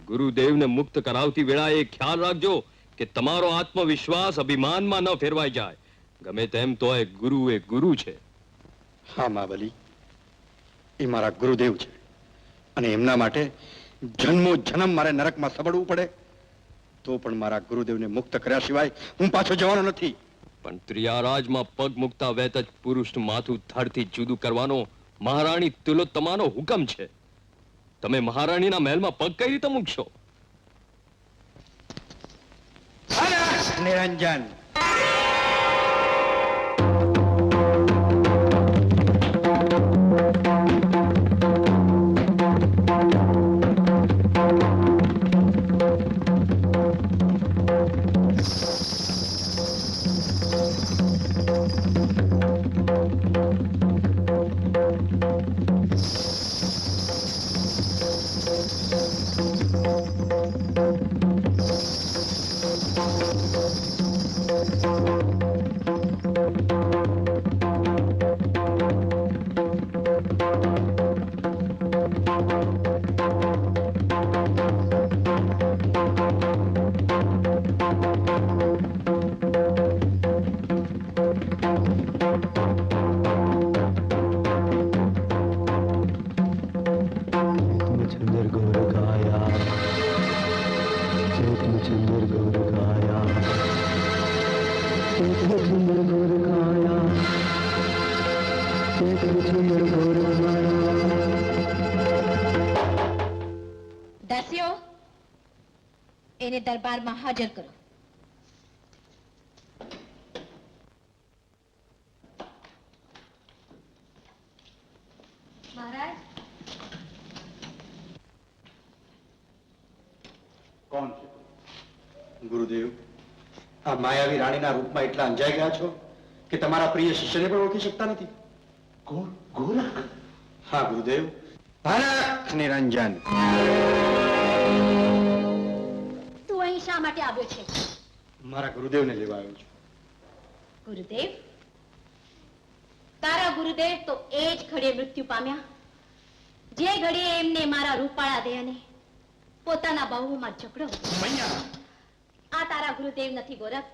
ગુરુદેવને મુક્ત કરાવતી વેળાએ ખ્યાલ રાખજો કે તમારો આત્મવિશ્વાસ અભિમાનમાં ન ફેરવાઈ જાય. ગમે તેમ તોય ગુરુ એ ગુરુ છે. હા મહાબલી, એ મારા ગુરુદેવ છે અને એમના માટે જન્મો જન્મ મારે નરકમાં સબડવું પડે તો પણ મારા ગુરુદેવને મુક્ત કર્યા સિવાય હું પાછો જવાનો નથી. પણ ત્રિયારાજમાં પગ મુકતા વેત જ પુરુષનું માથું ધડથી જુદું કરવાનો મહારાણી તિલોત્તમાનો હુકમ છે. તમે મહારાણીના મહેલમાં પગ કઈ રીતે મૂકશો? નિરંજન, દાસીઓ, એને દરબારમાં હાજર કરો. ગુરુદેવ, આ માયાવી રાણીના રૂપમાં એટલા અંજાઈ ગયા છો કે તમારા પ્રિય શિષ્યને પણ ઓળખી શકતા નથી. ગોરખ? હા ગુરુદેવ, ભરત નિરંજન. તું અહીં શા માટે આવ્યો છે? મારા ગુરુદેવને લેવા આવ્યો છું. ગુરુદેવ? તારા ગુરુદેવ તો એ જ ઘડીએ મૃત્યુ પામ્યા જે ઘડીએ એમને મારા રૂપાળા દેહને પોતાના બાહુમાં ઝઘડો. આ તારા ગુરુદેવ નથી ગોરખ,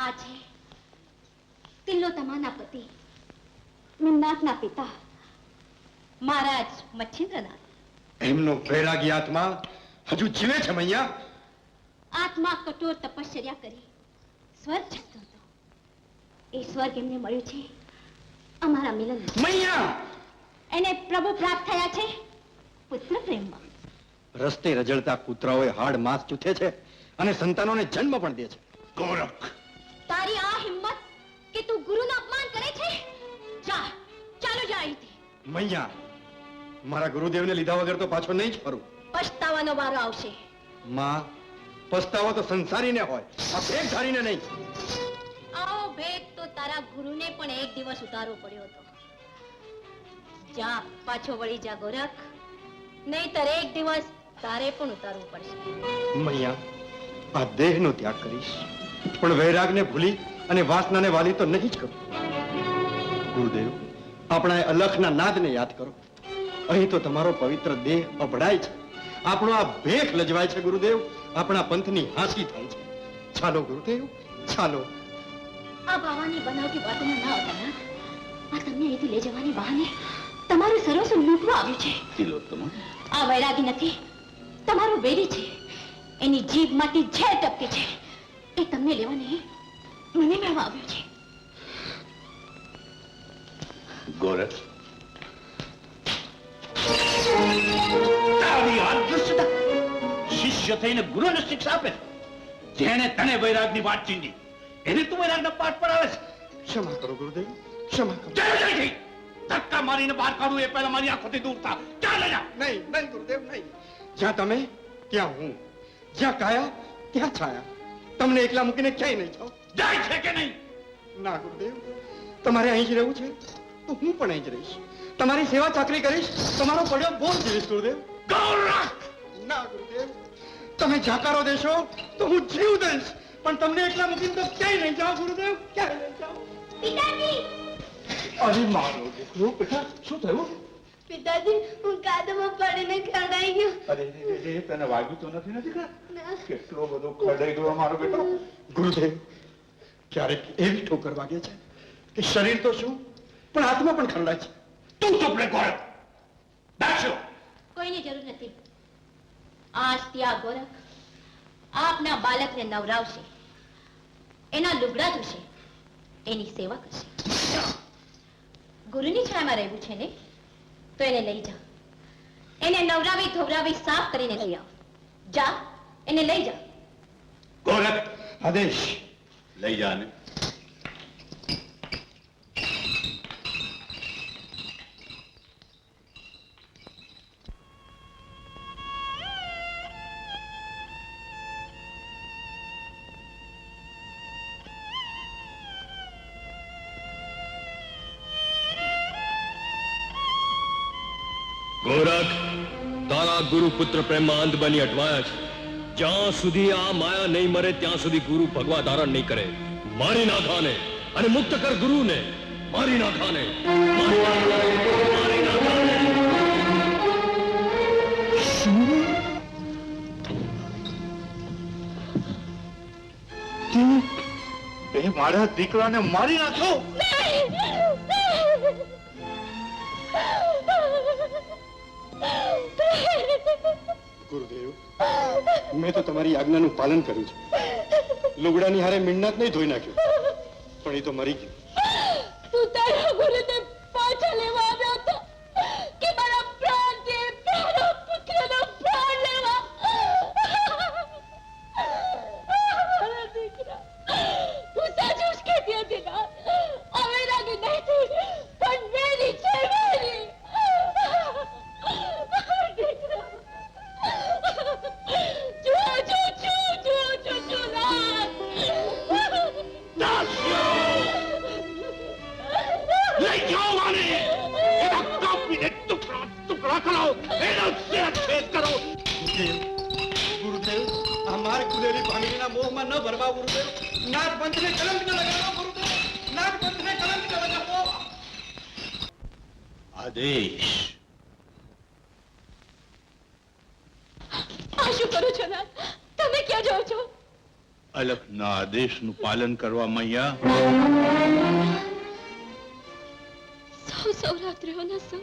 આ છે તિલોત્તમાના પતિ, નિમનાથના પિતા મહારાજ મચ્છિન્દ્રનાથ. એમનો વૈરાગી આત્મા હજુ જીવે છે મૈયા. આત્મા કઠોર તપશ્ચર્યા કરી સ્વર્ગ જતો હતો. એ સ્વર્ગ એમને મળ્યું છે અમારા મિલન. મૈયા! એને પ્રભુ પ્રાપ્ત થયા છે પુત્ર પ્રેમમાં. રસ્તે રજળતા કૂતરાઓએ હાડ માંસ ચૂથે છે અને સંતાનોને જન્મ પણ દે છે. ગોરખ, તારી આ હિંમત કે તું ગુરુનું અપમાન કરે છે? જા, ચાલો જા અહીંથી. મૈયા, મારા ગુરુદેવને લીધા વગર તો પાછો નહીં જ ફરું. પછતાવાનો વારો આવશે. માં, પસ્તાવો તો સંસારીને હોય, આ ભેગધારીને નહીં. આવો ભેદ તો તારા ગુરુને પણ એક દિવસ ઉતારવો પડ્યો હતો. જા, પાછો વળી જા ગોરખ, નહીંતર એક દિવસ તારે પણ ઉતારવું પડશે. મૈયા, આ દેહનો ત્યાગ કરીશ, પણ વૈરાગને ભૂલી અને વાસનાને વાલી તો નહીં જ કરું. ગુરુદેવ, આપણા એ અલખના નાદને યાદ કરો. અહીં તો તમારો પવિત્ર દેહ અભડાય છે, આપણો આ ભેખ લજવાય છે. ગુરુદેવ, આપણા પંથની હાંસી થાય છે. ચાલો ગુરુદેવ, ચાલો. આ બાવાની બનાવટી વાતોમાં ના આવતા ના. આ તમને અહીંથી લઈ જવાની બહાને તમારું સર્વસ્વ લૂંટવા આવ્યું છે. તિલોત્તમા, આ વૈરાગી નથી, તમારું વેરી છે. એની જીભમાંથી ઝેર ટપકે છે. એ તમને લેવા નહીં, મને મેળવા આવ્યો છે. ગોરખ, તારી આ દુષ્ટતા! શિષ્ય થઈને ગુરુને શિક્ષા આપે, જેણે તને વૈરાગની વાત ચીંધી એને તું વૈરાગના પાઠ પડાવે છે. ક્ષમા કરો ગુરુદેવ, ક્ષમા કરો. ધક્કા મારીને બહાર કાઢું એ પહેલા મારી આંખોથી દૂર થા. ચાલે જા. નહીં, નહીં ગુરુદેવ, નહીં. જ્યાં તમે ત્યાં હું, જ્યાં કાયા ત્યાં છાયા. તમને એકલા મૂકીને ક્યાંય નહીં જાઉં. જાય છે કે નહીં? ના ગુરુદેવ, તમારે અહીં જ રહેવું છે તો હું પણ અહીં જ રહીશ. તમારી સેવા ચાકરી કરીશ, તમારો પડ્યો બોલ જીવીશ. ગુરુદેવ, ના ગુરુદેવ, તમે જાકારો દેશો તો હું જીવ દઈશ, પણ તમને એકલા મૂકીને તો ક્યાંય નહીં જાઉં. ગુરુદેવ, ક્યાંય નહીં જાઉં. પિતાજી! અરે મારો દીકરો, બેટા શું થયું? પિતાજી, હું કાદવમાં પડીને ખરડાઈ ગયો. અરે તને વાગ્યું તો નથી દીકરા? કેટલો બધો ખરડાઈ ગયો મારો બેટો. ગુરુદેવ, ક્યારેક એવી ઠોકર વાગે છે કે શરીર તો શું પણ આત્મા પણ ખરડાય છે. તું ચૂપ રે ગોરખ. દાસ્યો કોઈની જરૂર નથી. આજથી આ ગોરખ આપના બાળકને નવરાવશે, એના લુગડા ધોશે, એની સેવા કરશે. ગુરુની છાયામાં રહેવું છે ને, તો એને લઈ જા. એને નવરાવી ધોવરાવી સાફ કરીને લઈ આવ. જા, એને લઈ જા. ગોરખ, આદેશ. લઈ જા ને. ગોરખ, તારા ગુરુ પુત્ર પ્રેમમાં અંધ બની અટવાયા છે. જ્યાં સુધી આ માયા નહીં મરે ત્યાં સુધી ગુરુ ભગવા ધારણ નહીં કરે. મારી નાખાને અને મુક્ત કર ગુરુને. મારી નાખાને, મારી નાખાને. એ મારા દીકરાને મારી નાખો. ગુરુદેવ, મેં તો તમારી આજ્ઞાનું પાલન કર્યું છે. લુગડાની હારે મીણનાથ નહીં ધોઈ નાખ્યું, પણ એ તો મરી ગયું. તું તારા ગુરુને પાછા લેવા આવ્યો હતો કે મારા પ્રાણથી મારા પુત્રનો પ્રાણ લેવા? મારા દીકરા, તું સાચું જ કહેતી હતી ના? આ વૈરાગી નથી, પણ વેરી છે, વેરી. દીકરા, જુઓ, જુઓ, જુઓ, જુઓ, જુઓ. नाथ पंथ ने कलंक न लगाओ गुरुदेव, नाथ पंथ ने कलंक न लगाओ। આદેશ આ શું કરો છો નાથ? તમે ક્યાં જાઓ છો? અલખના આદેશનું પાલન કરવા મૈયા. સૌરાત્રિઓના સૌ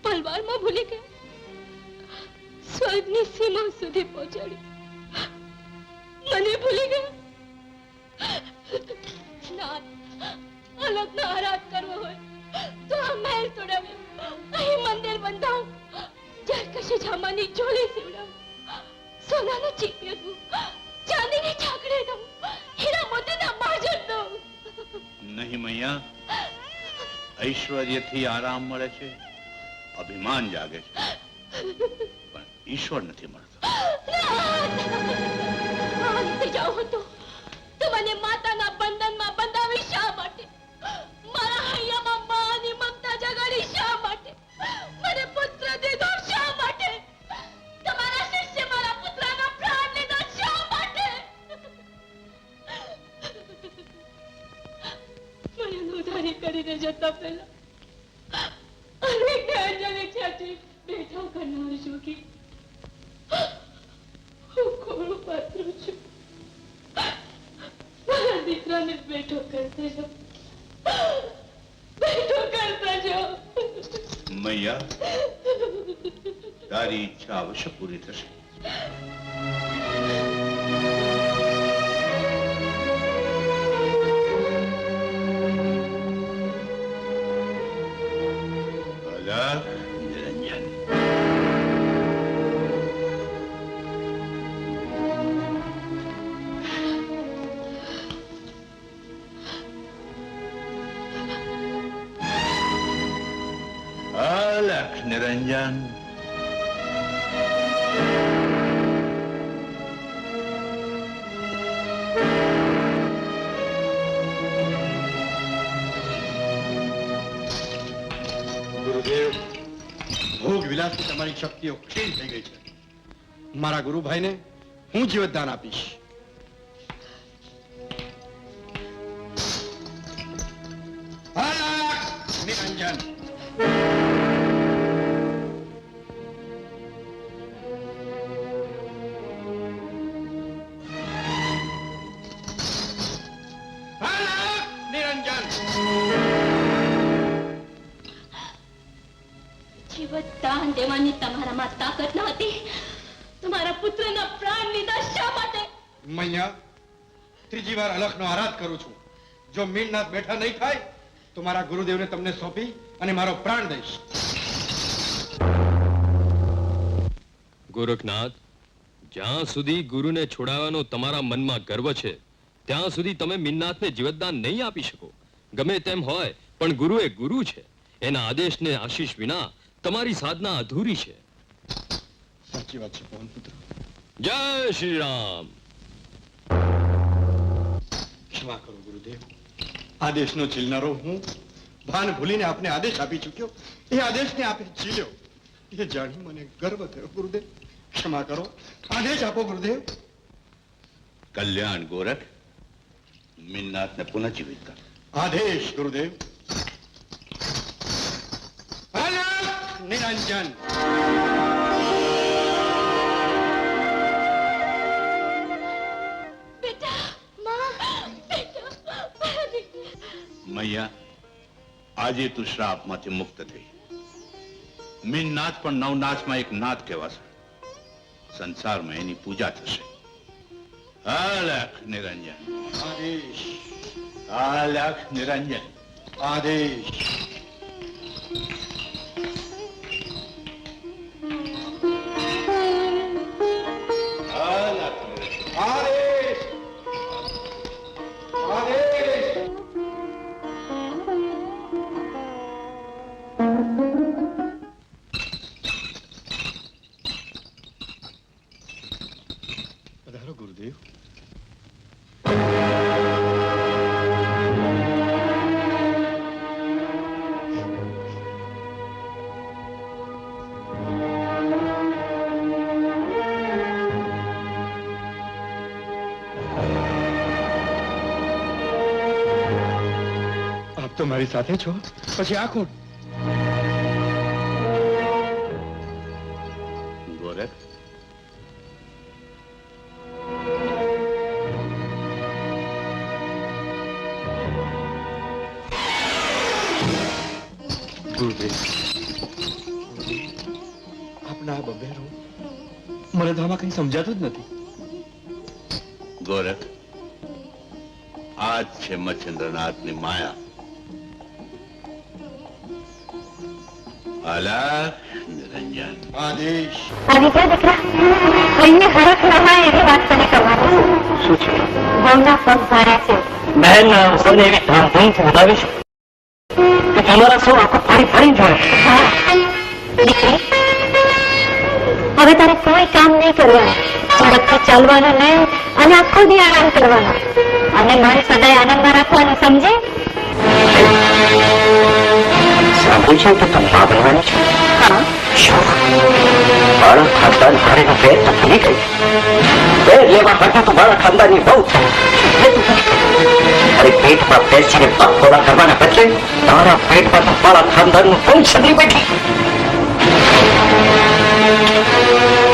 પલવારમાં ભૂલી ગયા, સ્વર્ગની સીમા સુધી પહોંચાડી મને ભૂલી ગયા. નાથ, અલગનો આરાધ કરવો હોય તો આ મહેલ તોડાવ્યો, અહીં મંદિર બંધાવો, જરકશી જામાની ચોલી સીવડાવો, સોનાનો ચીપિયો દઉં, ચાંદીની છાકડી દઉં, હીરા મોતીના બાજર દઉં. નહીં મૈયા, ઐશ્વર્યથી આરામ મળે છે, અભિમાન જાગે છે, પણ ઈશ્વર નથી મળતો. અંત જાઓ હતો તો મને માતાના બંધનમાં બંધાવી શા માટે? મારા હૈયામાં માની મમતા જગાડી શા માટે? મને પુત્ર દીધો શા માટે? તમારા શિષ્ય મારા પુત્રના પ્રાણ લીધા શા માટે? મને ઉધારી કરીને જતા પહેલા અનેક અંજલિ છાતી બેઠા કરનાર જોગી, હું કોણ પાત્ર છું? મારા દીકરાને બેઠો કરતા જાઓ, બેઠો કરતા જાઓ. મૈયા, તારી ઈચ્છા અવશ્ય પૂરી થશે. અલખ નિરંજન, અલખ નિરંજન. ગુરુદેવ, ભોગ વિલાસથી તમારી શક્તિઓ ક્ષીણ થઈ ગઈ છે. મારા ગુરુભાઈને હું જીવતદાન આપીશ. અલખ નિરંજન. જીવતદાન દેવાની તમારામાં તાકાત ન હતી, તમારા પુત્રના પ્રાણ લીધા શા માટે? મૈયા, ત્રીજી વાર અલખનો આરાધ કરું છું. જો મીનનાથ બેઠા નહીં થાય તો મારા ગુરુદેવને તમને સોંપી અને મારો પ્રાણ દઈશ. ગોરખનાથ, જ્યાં સુધી ગુરુને છોડાવવાનો તમારા મનમાં ગર્વ છે ત્યાં સુધી તમે મીનનાથને જીવતદાન નહીં આપી શકો. ગમે તેમ હોય પણ ગુરુ એ ગુરુ છે. એના આદેશને આશીષ વિના તમારી સાધના અધૂરી છે. સાચી વાત છે પવનપુત્ર. જય શ્રી રામ. ક્ષમા કરો ગુરુદેવ, આદેશનો ચીલનારો હું ભાન ભૂલીને આપને આદેશ આપી ચૂક્યો. એ આદેશને આપે ચીલ્યો એ જાણી મને ગર્વ થયો. ગુરુદેવ ક્ષમા કરો, આદેશ આપો ગુરુદેવ. કલ્યાણ ગોરખ, મીનનાથને પુનઃજીવિત કર. આદેશ ગુરુદેવ. અલખ નિરંજન. મૈયા, આજે તું શ્રાપમાંથી મુક્ત થઈ. મીનનાથ પણ નવનાથમાં એક નાથ કહેવાશે. સંસારમાં એની પૂજા થશે. અલખ નિરંજન. આદેશ. અલખ નિરંજન. આદેશ. આદેશ. આદેશ. પધારો ગુરુદેવ. તો મારી સાથે છો, પછી આ કોણ? ગોરખ, ગુરુદેવ, આપના આ બબેરો મને તો આમાં કઈ સમજાતું જ નથી. ગોરખ, આ જ છે મચ્છેન્દ્રનાથની માયા. અલખ નિરંજન. આદેશ. આવી ગયા દીકરા, કોઈને હરખ ન હોય એવી વાત તને કરવાની. શું છે? બહુના પગ ભારે છે. બહેન સૌને એવી ધામધૂમથી બોલાવીશ કે તમારા સૌ આખું ફરી ફરી જોઈએ. દીકરી, હવે તારે કોઈ કામ નહીં કરવાનું. ઝડપથી ચાલવાનું નહીં અને આખો દી આરામ કરવાનો અને મારે સદાય આનંદમાં રાખવાનું, સમજે? સાંભળ્યું છે કે તમે મા બનવાની છો? હા. શું મારા ખાનદાન ઘરેનો પેર તો ભૂલી ગઈ. પેર લેવા માટે તો મારા ખાનદાનની બહુ અરે પેટમાં બેસીને પગોળા કરવાના બદલે તારા પેટમાં તો મારા ખાનદાનનું બહુ સગડી બેઠી.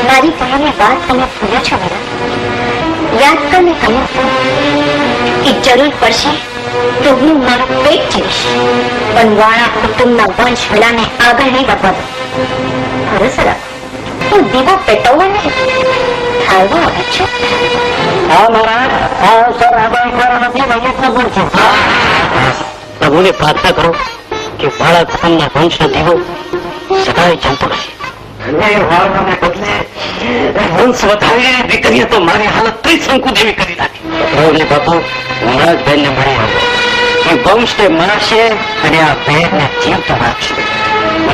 મારી કહેલી વાત તમે ભૂલો છો મેરા. યાદ કરને કહ્યું કે જરૂર પડશે તો હું મારું પેટ ચીરીશ, પણ વાળા કુટુંબના વંશ વેલાને આગળ નહીં વધવા દઉં. ભરોસો રાખ, હું દીવો પેટવવા નહીં, હાલવા આવે છું. હા મહારાજ, હા સર, આગળ નથી વૈયતનો ગુણ છે. પ્રભુને પ્રાર્થના કરો કે વાળા કુટુંબના વંશનો દીવો સદાય ચાલતો રહે. વંશ વધાવીને દીકરીએ તો મારી હાલત ત્રિશંકુ જેવી કરી નાખી. બાપુ, હમણાં જ બેનને મળી આવો. એ વંશને મારશે અને આ બહેનને જીવતો રાખશે.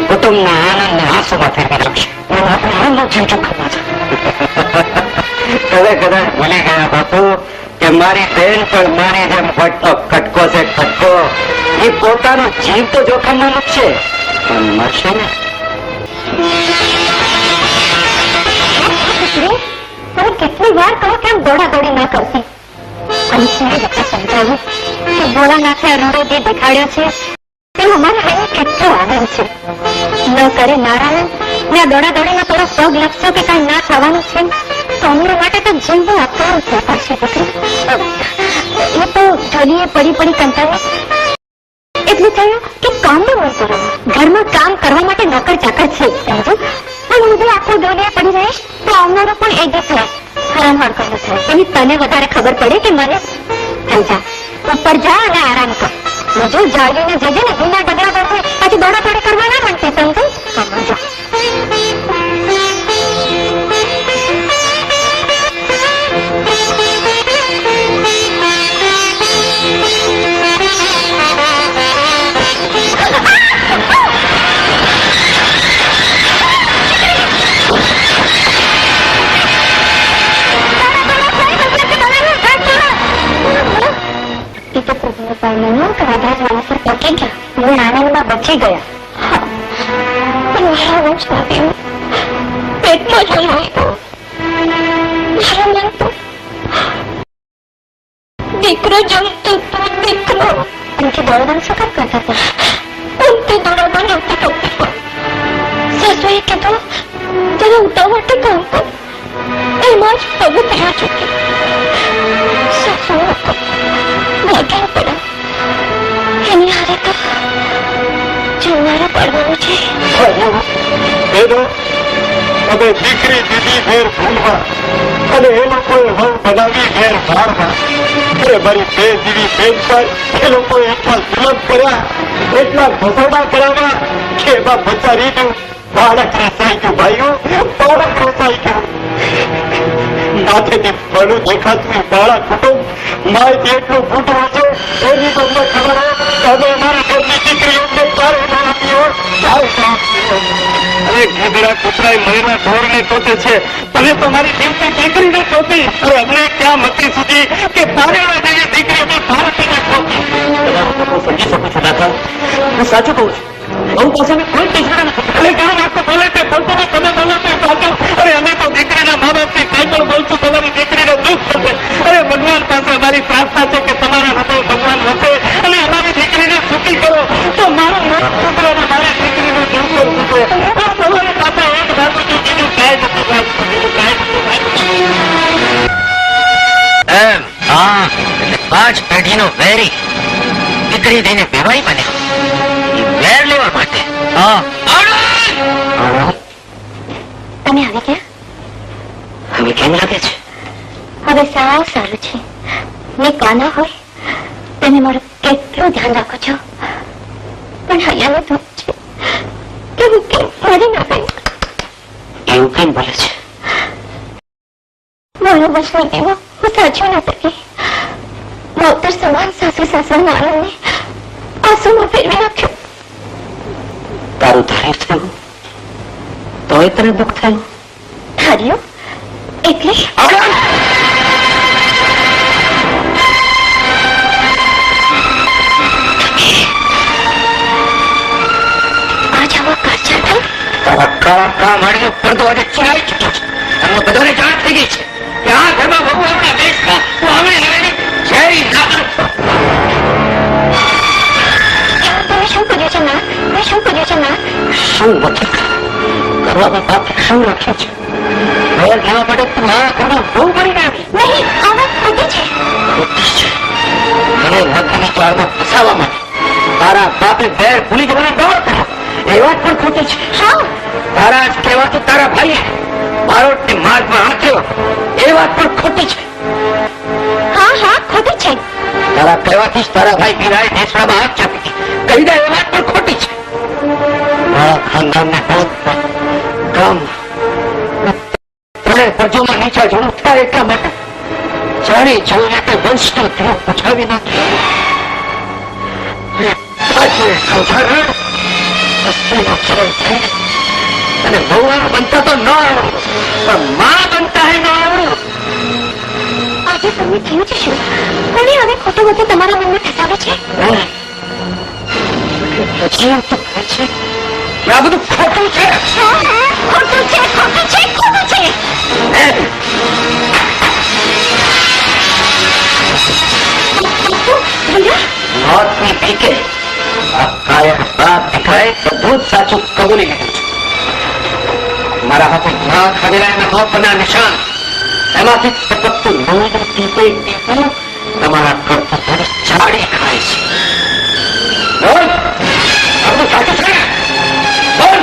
કુટુંબના આનંદને આંસુમાં ફેરવી નાખશે. આપણે આનંદનો જીવ જોખમમાં છે. હવે કદાચ ભૂલી ગયા બાપુ કે મારી બેન પણ મારી જેમ વટનો ખટકો છે, ખટકો. એ પોતાનો જીવ તો જોખમમાં મૂકશે પણ મરશે ને. તમે કેટલી વાર કહો કેમ દોડાદોડી ના કરતી. અંશને વચ્ચે સમજાવું કે ભોળાનાથે અરુણો જે દેખાડ્યો છે તેનો અમારે અહીં કેટલો આનંદ છે. ન કરે નારાયણ ને દોડાદોડીમાં થોડો પગ લખશો કે કઈ ના થવાનું છે તો અમને માટે તો જીવવું આપવાનું છે. પાછી એ તો જોડીએ પડી પડી કંટાળી એટલું થયું કે કામ ન હોય કરો. ઘરમાં કામ કરવા માટે નોકર ચાકર છે, સમજો. પણ હું આખો દોડિયા પડી રહીશ તો આવનારો પણ એ જ થાય. હેરાન હડકવાનું થાય એની તને વધારે ખબર પડે કે મને? સમજા, ઉપર જા અને આરામ કર. જો જાળવીને જજે ને વિના ડગલા કરશે પછી દોડાદોડી કરવા ના માંડતી, સમજો. સમજો. આનંદમાં બચી ગયા. પેટમાં જ દીકરો જમતો તો દીકરો એમથી દોડવાનું શું કામ કરતા હતા? ઉનથી દોડવા નહોતી ટોપી પર. સાસુએ કીધું તેને ઉઠવા માટે કામ કર. એમાં જ પગ થયા ચૂકી. સાસુ ભાગ્યા પડ્યા. એની હારે તો જોનારા પડવાનું છે. હવે દીકરી દીદી ઘેર ભૂલવા અને એ લોકોએ વહુ બનાવી ઘેર ભાડવા. અરે મારી બે દીવી બેન પર એ લોકોએ એટલા જુલમ કર્યા, એટલા ઘસોડા કરાવ્યા કે એમાં બચારી ગયું. બાળક રસાઈ ગયું ભાઈઓ, બાળક રસાઈ ગયું. માથેથી ભલું દેખાતું બાળક કુટુંબ માહિતી એટલું ફૂટવું છે એની તમને ખબર હોય. હવે અમારા ઘરની દીકરીઓને તારે ના આપીઓ, તારે ના આપીઓ. અરે ગધેડા કૂતરા મહિના ઢોરને ટોચે છે, તમે તો મારી જીવતી દીકરીને ટોચી. અરે અમને ક્યાં મતી સુધી કે પારેલા જેવી દીકરીઓને ભારતીને ટોચી. સમજી શકું છું દાદા, હું સાચું કહું છું. બહુ પાસે કોઈ ટીચર નથી. અરે કામ આખો બોલે તે બોલતો ને તમે બોલો તે સાચું. અરે અમે તો દીકરીના મા બાપથી કઈ પણ બોલશું તમારી દીકરીને દુઃખ થશે. અરે ભગવાન પાસે અમારી પ્રાર્થના છે કે તમારા હૃદય ભગવાન હશે અને અમારી દીકરીને સુખી જ પેઢીનો વેરી દીકરી થઈને વેવાઈ બન્યો. એ વેર લેવા માટે. તમે હવે ક્યાં? હવે કેમ લાગે છે? હવે સાવ સારું છે. મેં કાના હોય તમે મારું કેટલું ધ્યાન રાખો છો, પણ હૈયાનો દુઃખ છે કે હું કેમ મરી ના ગઈ. એવું કેમ બોલે છે? મારો વચનો દેવો હું સાચું ન શકી. માવતર સમાન સાસુ સાસરાના આનંદને આંસુમાં ફેરવી નાખ્યો. તારું ધાર્યું થયું તોય તને દુઃખ થયું? ધાર્યું એટલે આજ આવા કાચા થઈ તારા કાળા કામ હાડીનો પડદો આજે ચડાવી ચૂક્યો છે. અને બધાને જાણ થઈ ગઈ છે કે આ ઘરમાં બહુ આપણા દેશમાં હું હમણે લઈને ઝેરી નાખું. તમે શું કર્યું છે ના? મેં શું કર્યું છે ના? શું વચન કરવામાં બાપ શું રાખ્યું છે? વેર લેવા માટે તું મારા ઘરમાં બહુ કરીને આવી. નહીં, આ વાત ખોટી છે. ખોટી છે? મને લગ્નની ચાળમાં ફસાવવા માટે તારા બાપે વેર ભૂલી જવાનો દાવો કર્યો. એ વાત પણ ખોટી છે. હા, તારા જ કહેવાથી તારા ભાઈએ બારોટને માર્ગમાં હાંક્યો. એ વાત પણ ખોટી છે. હા હા ખોટી છે. તારા કહેવાથી જ તારા ભાઈ વીરાએ નેસડામાં હાથ ચાપી કહી દે. એ વાત પણ ખોટી છે. મારા ખાનદાનને બહુ કામ પ્રજોમાં નીચા જવું થાય એટલા માટે જાણી જોઈને તે વંશનો ધ્રુવ પૂછાવી નાખ્યો. અને ભગવાન બનતા તો ન આવડ્યું, પણ માં બનતા હે ન આવડ્યું. આજે તમને થયું છે શું? કોને હવે ખોટું બધું તમારા મનમાં ફસાવે છે? હજી તો કહે છે કે આ બધું ખોટું છે. હા હા ખોટું છે, ખોટું છે, ખોટું છે. મોતની ભીકે આ કાયર બાપ દીકરાએ બધું જ સાચું કબૂલી લીધું છે. મારા હાથે ઘા ખાધેલા એના મોતના નિશાન, એમાંથી ટપકતું લોહીનું ટીપે ટીપું તમારા કર્તવ્યને ચાડી ખાય છે. બોલ, આ બધું સાચું છે? બોલ.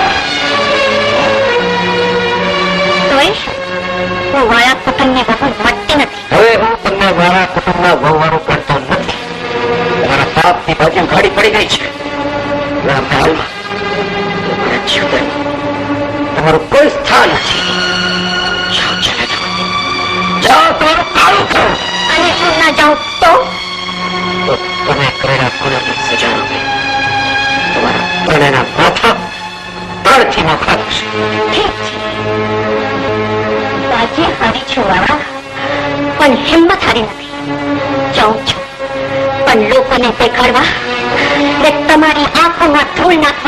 તોય હું વાળા કુટુંબની વહુ મળતી નથી. હવે હું તમને મારા કુટુંબના વહુવાળું કરતો નથી. તમારા પાપની બાજુ ઘડી પડી ગઈ છે. હાલમાં તમારા જીવન તમારું કોઈ સ્થાન નથી. જાઓ, ચલે જાઓ. જાઓ, તમારું કાળું કરો. અને હું ના જાઉં તો તમે કરેલા ગુનાની સજા રૂપે તમારા ત્રણેયના માથા ત્રણથી નોખા થશે. ઠીક છે. આજે હારી છું વાળા, પણ હિંમત હારી નથી. જાઉં છું, પણ લોકોને દેખાડવા ને તમારી આંખોમાં ધૂળ નાખવા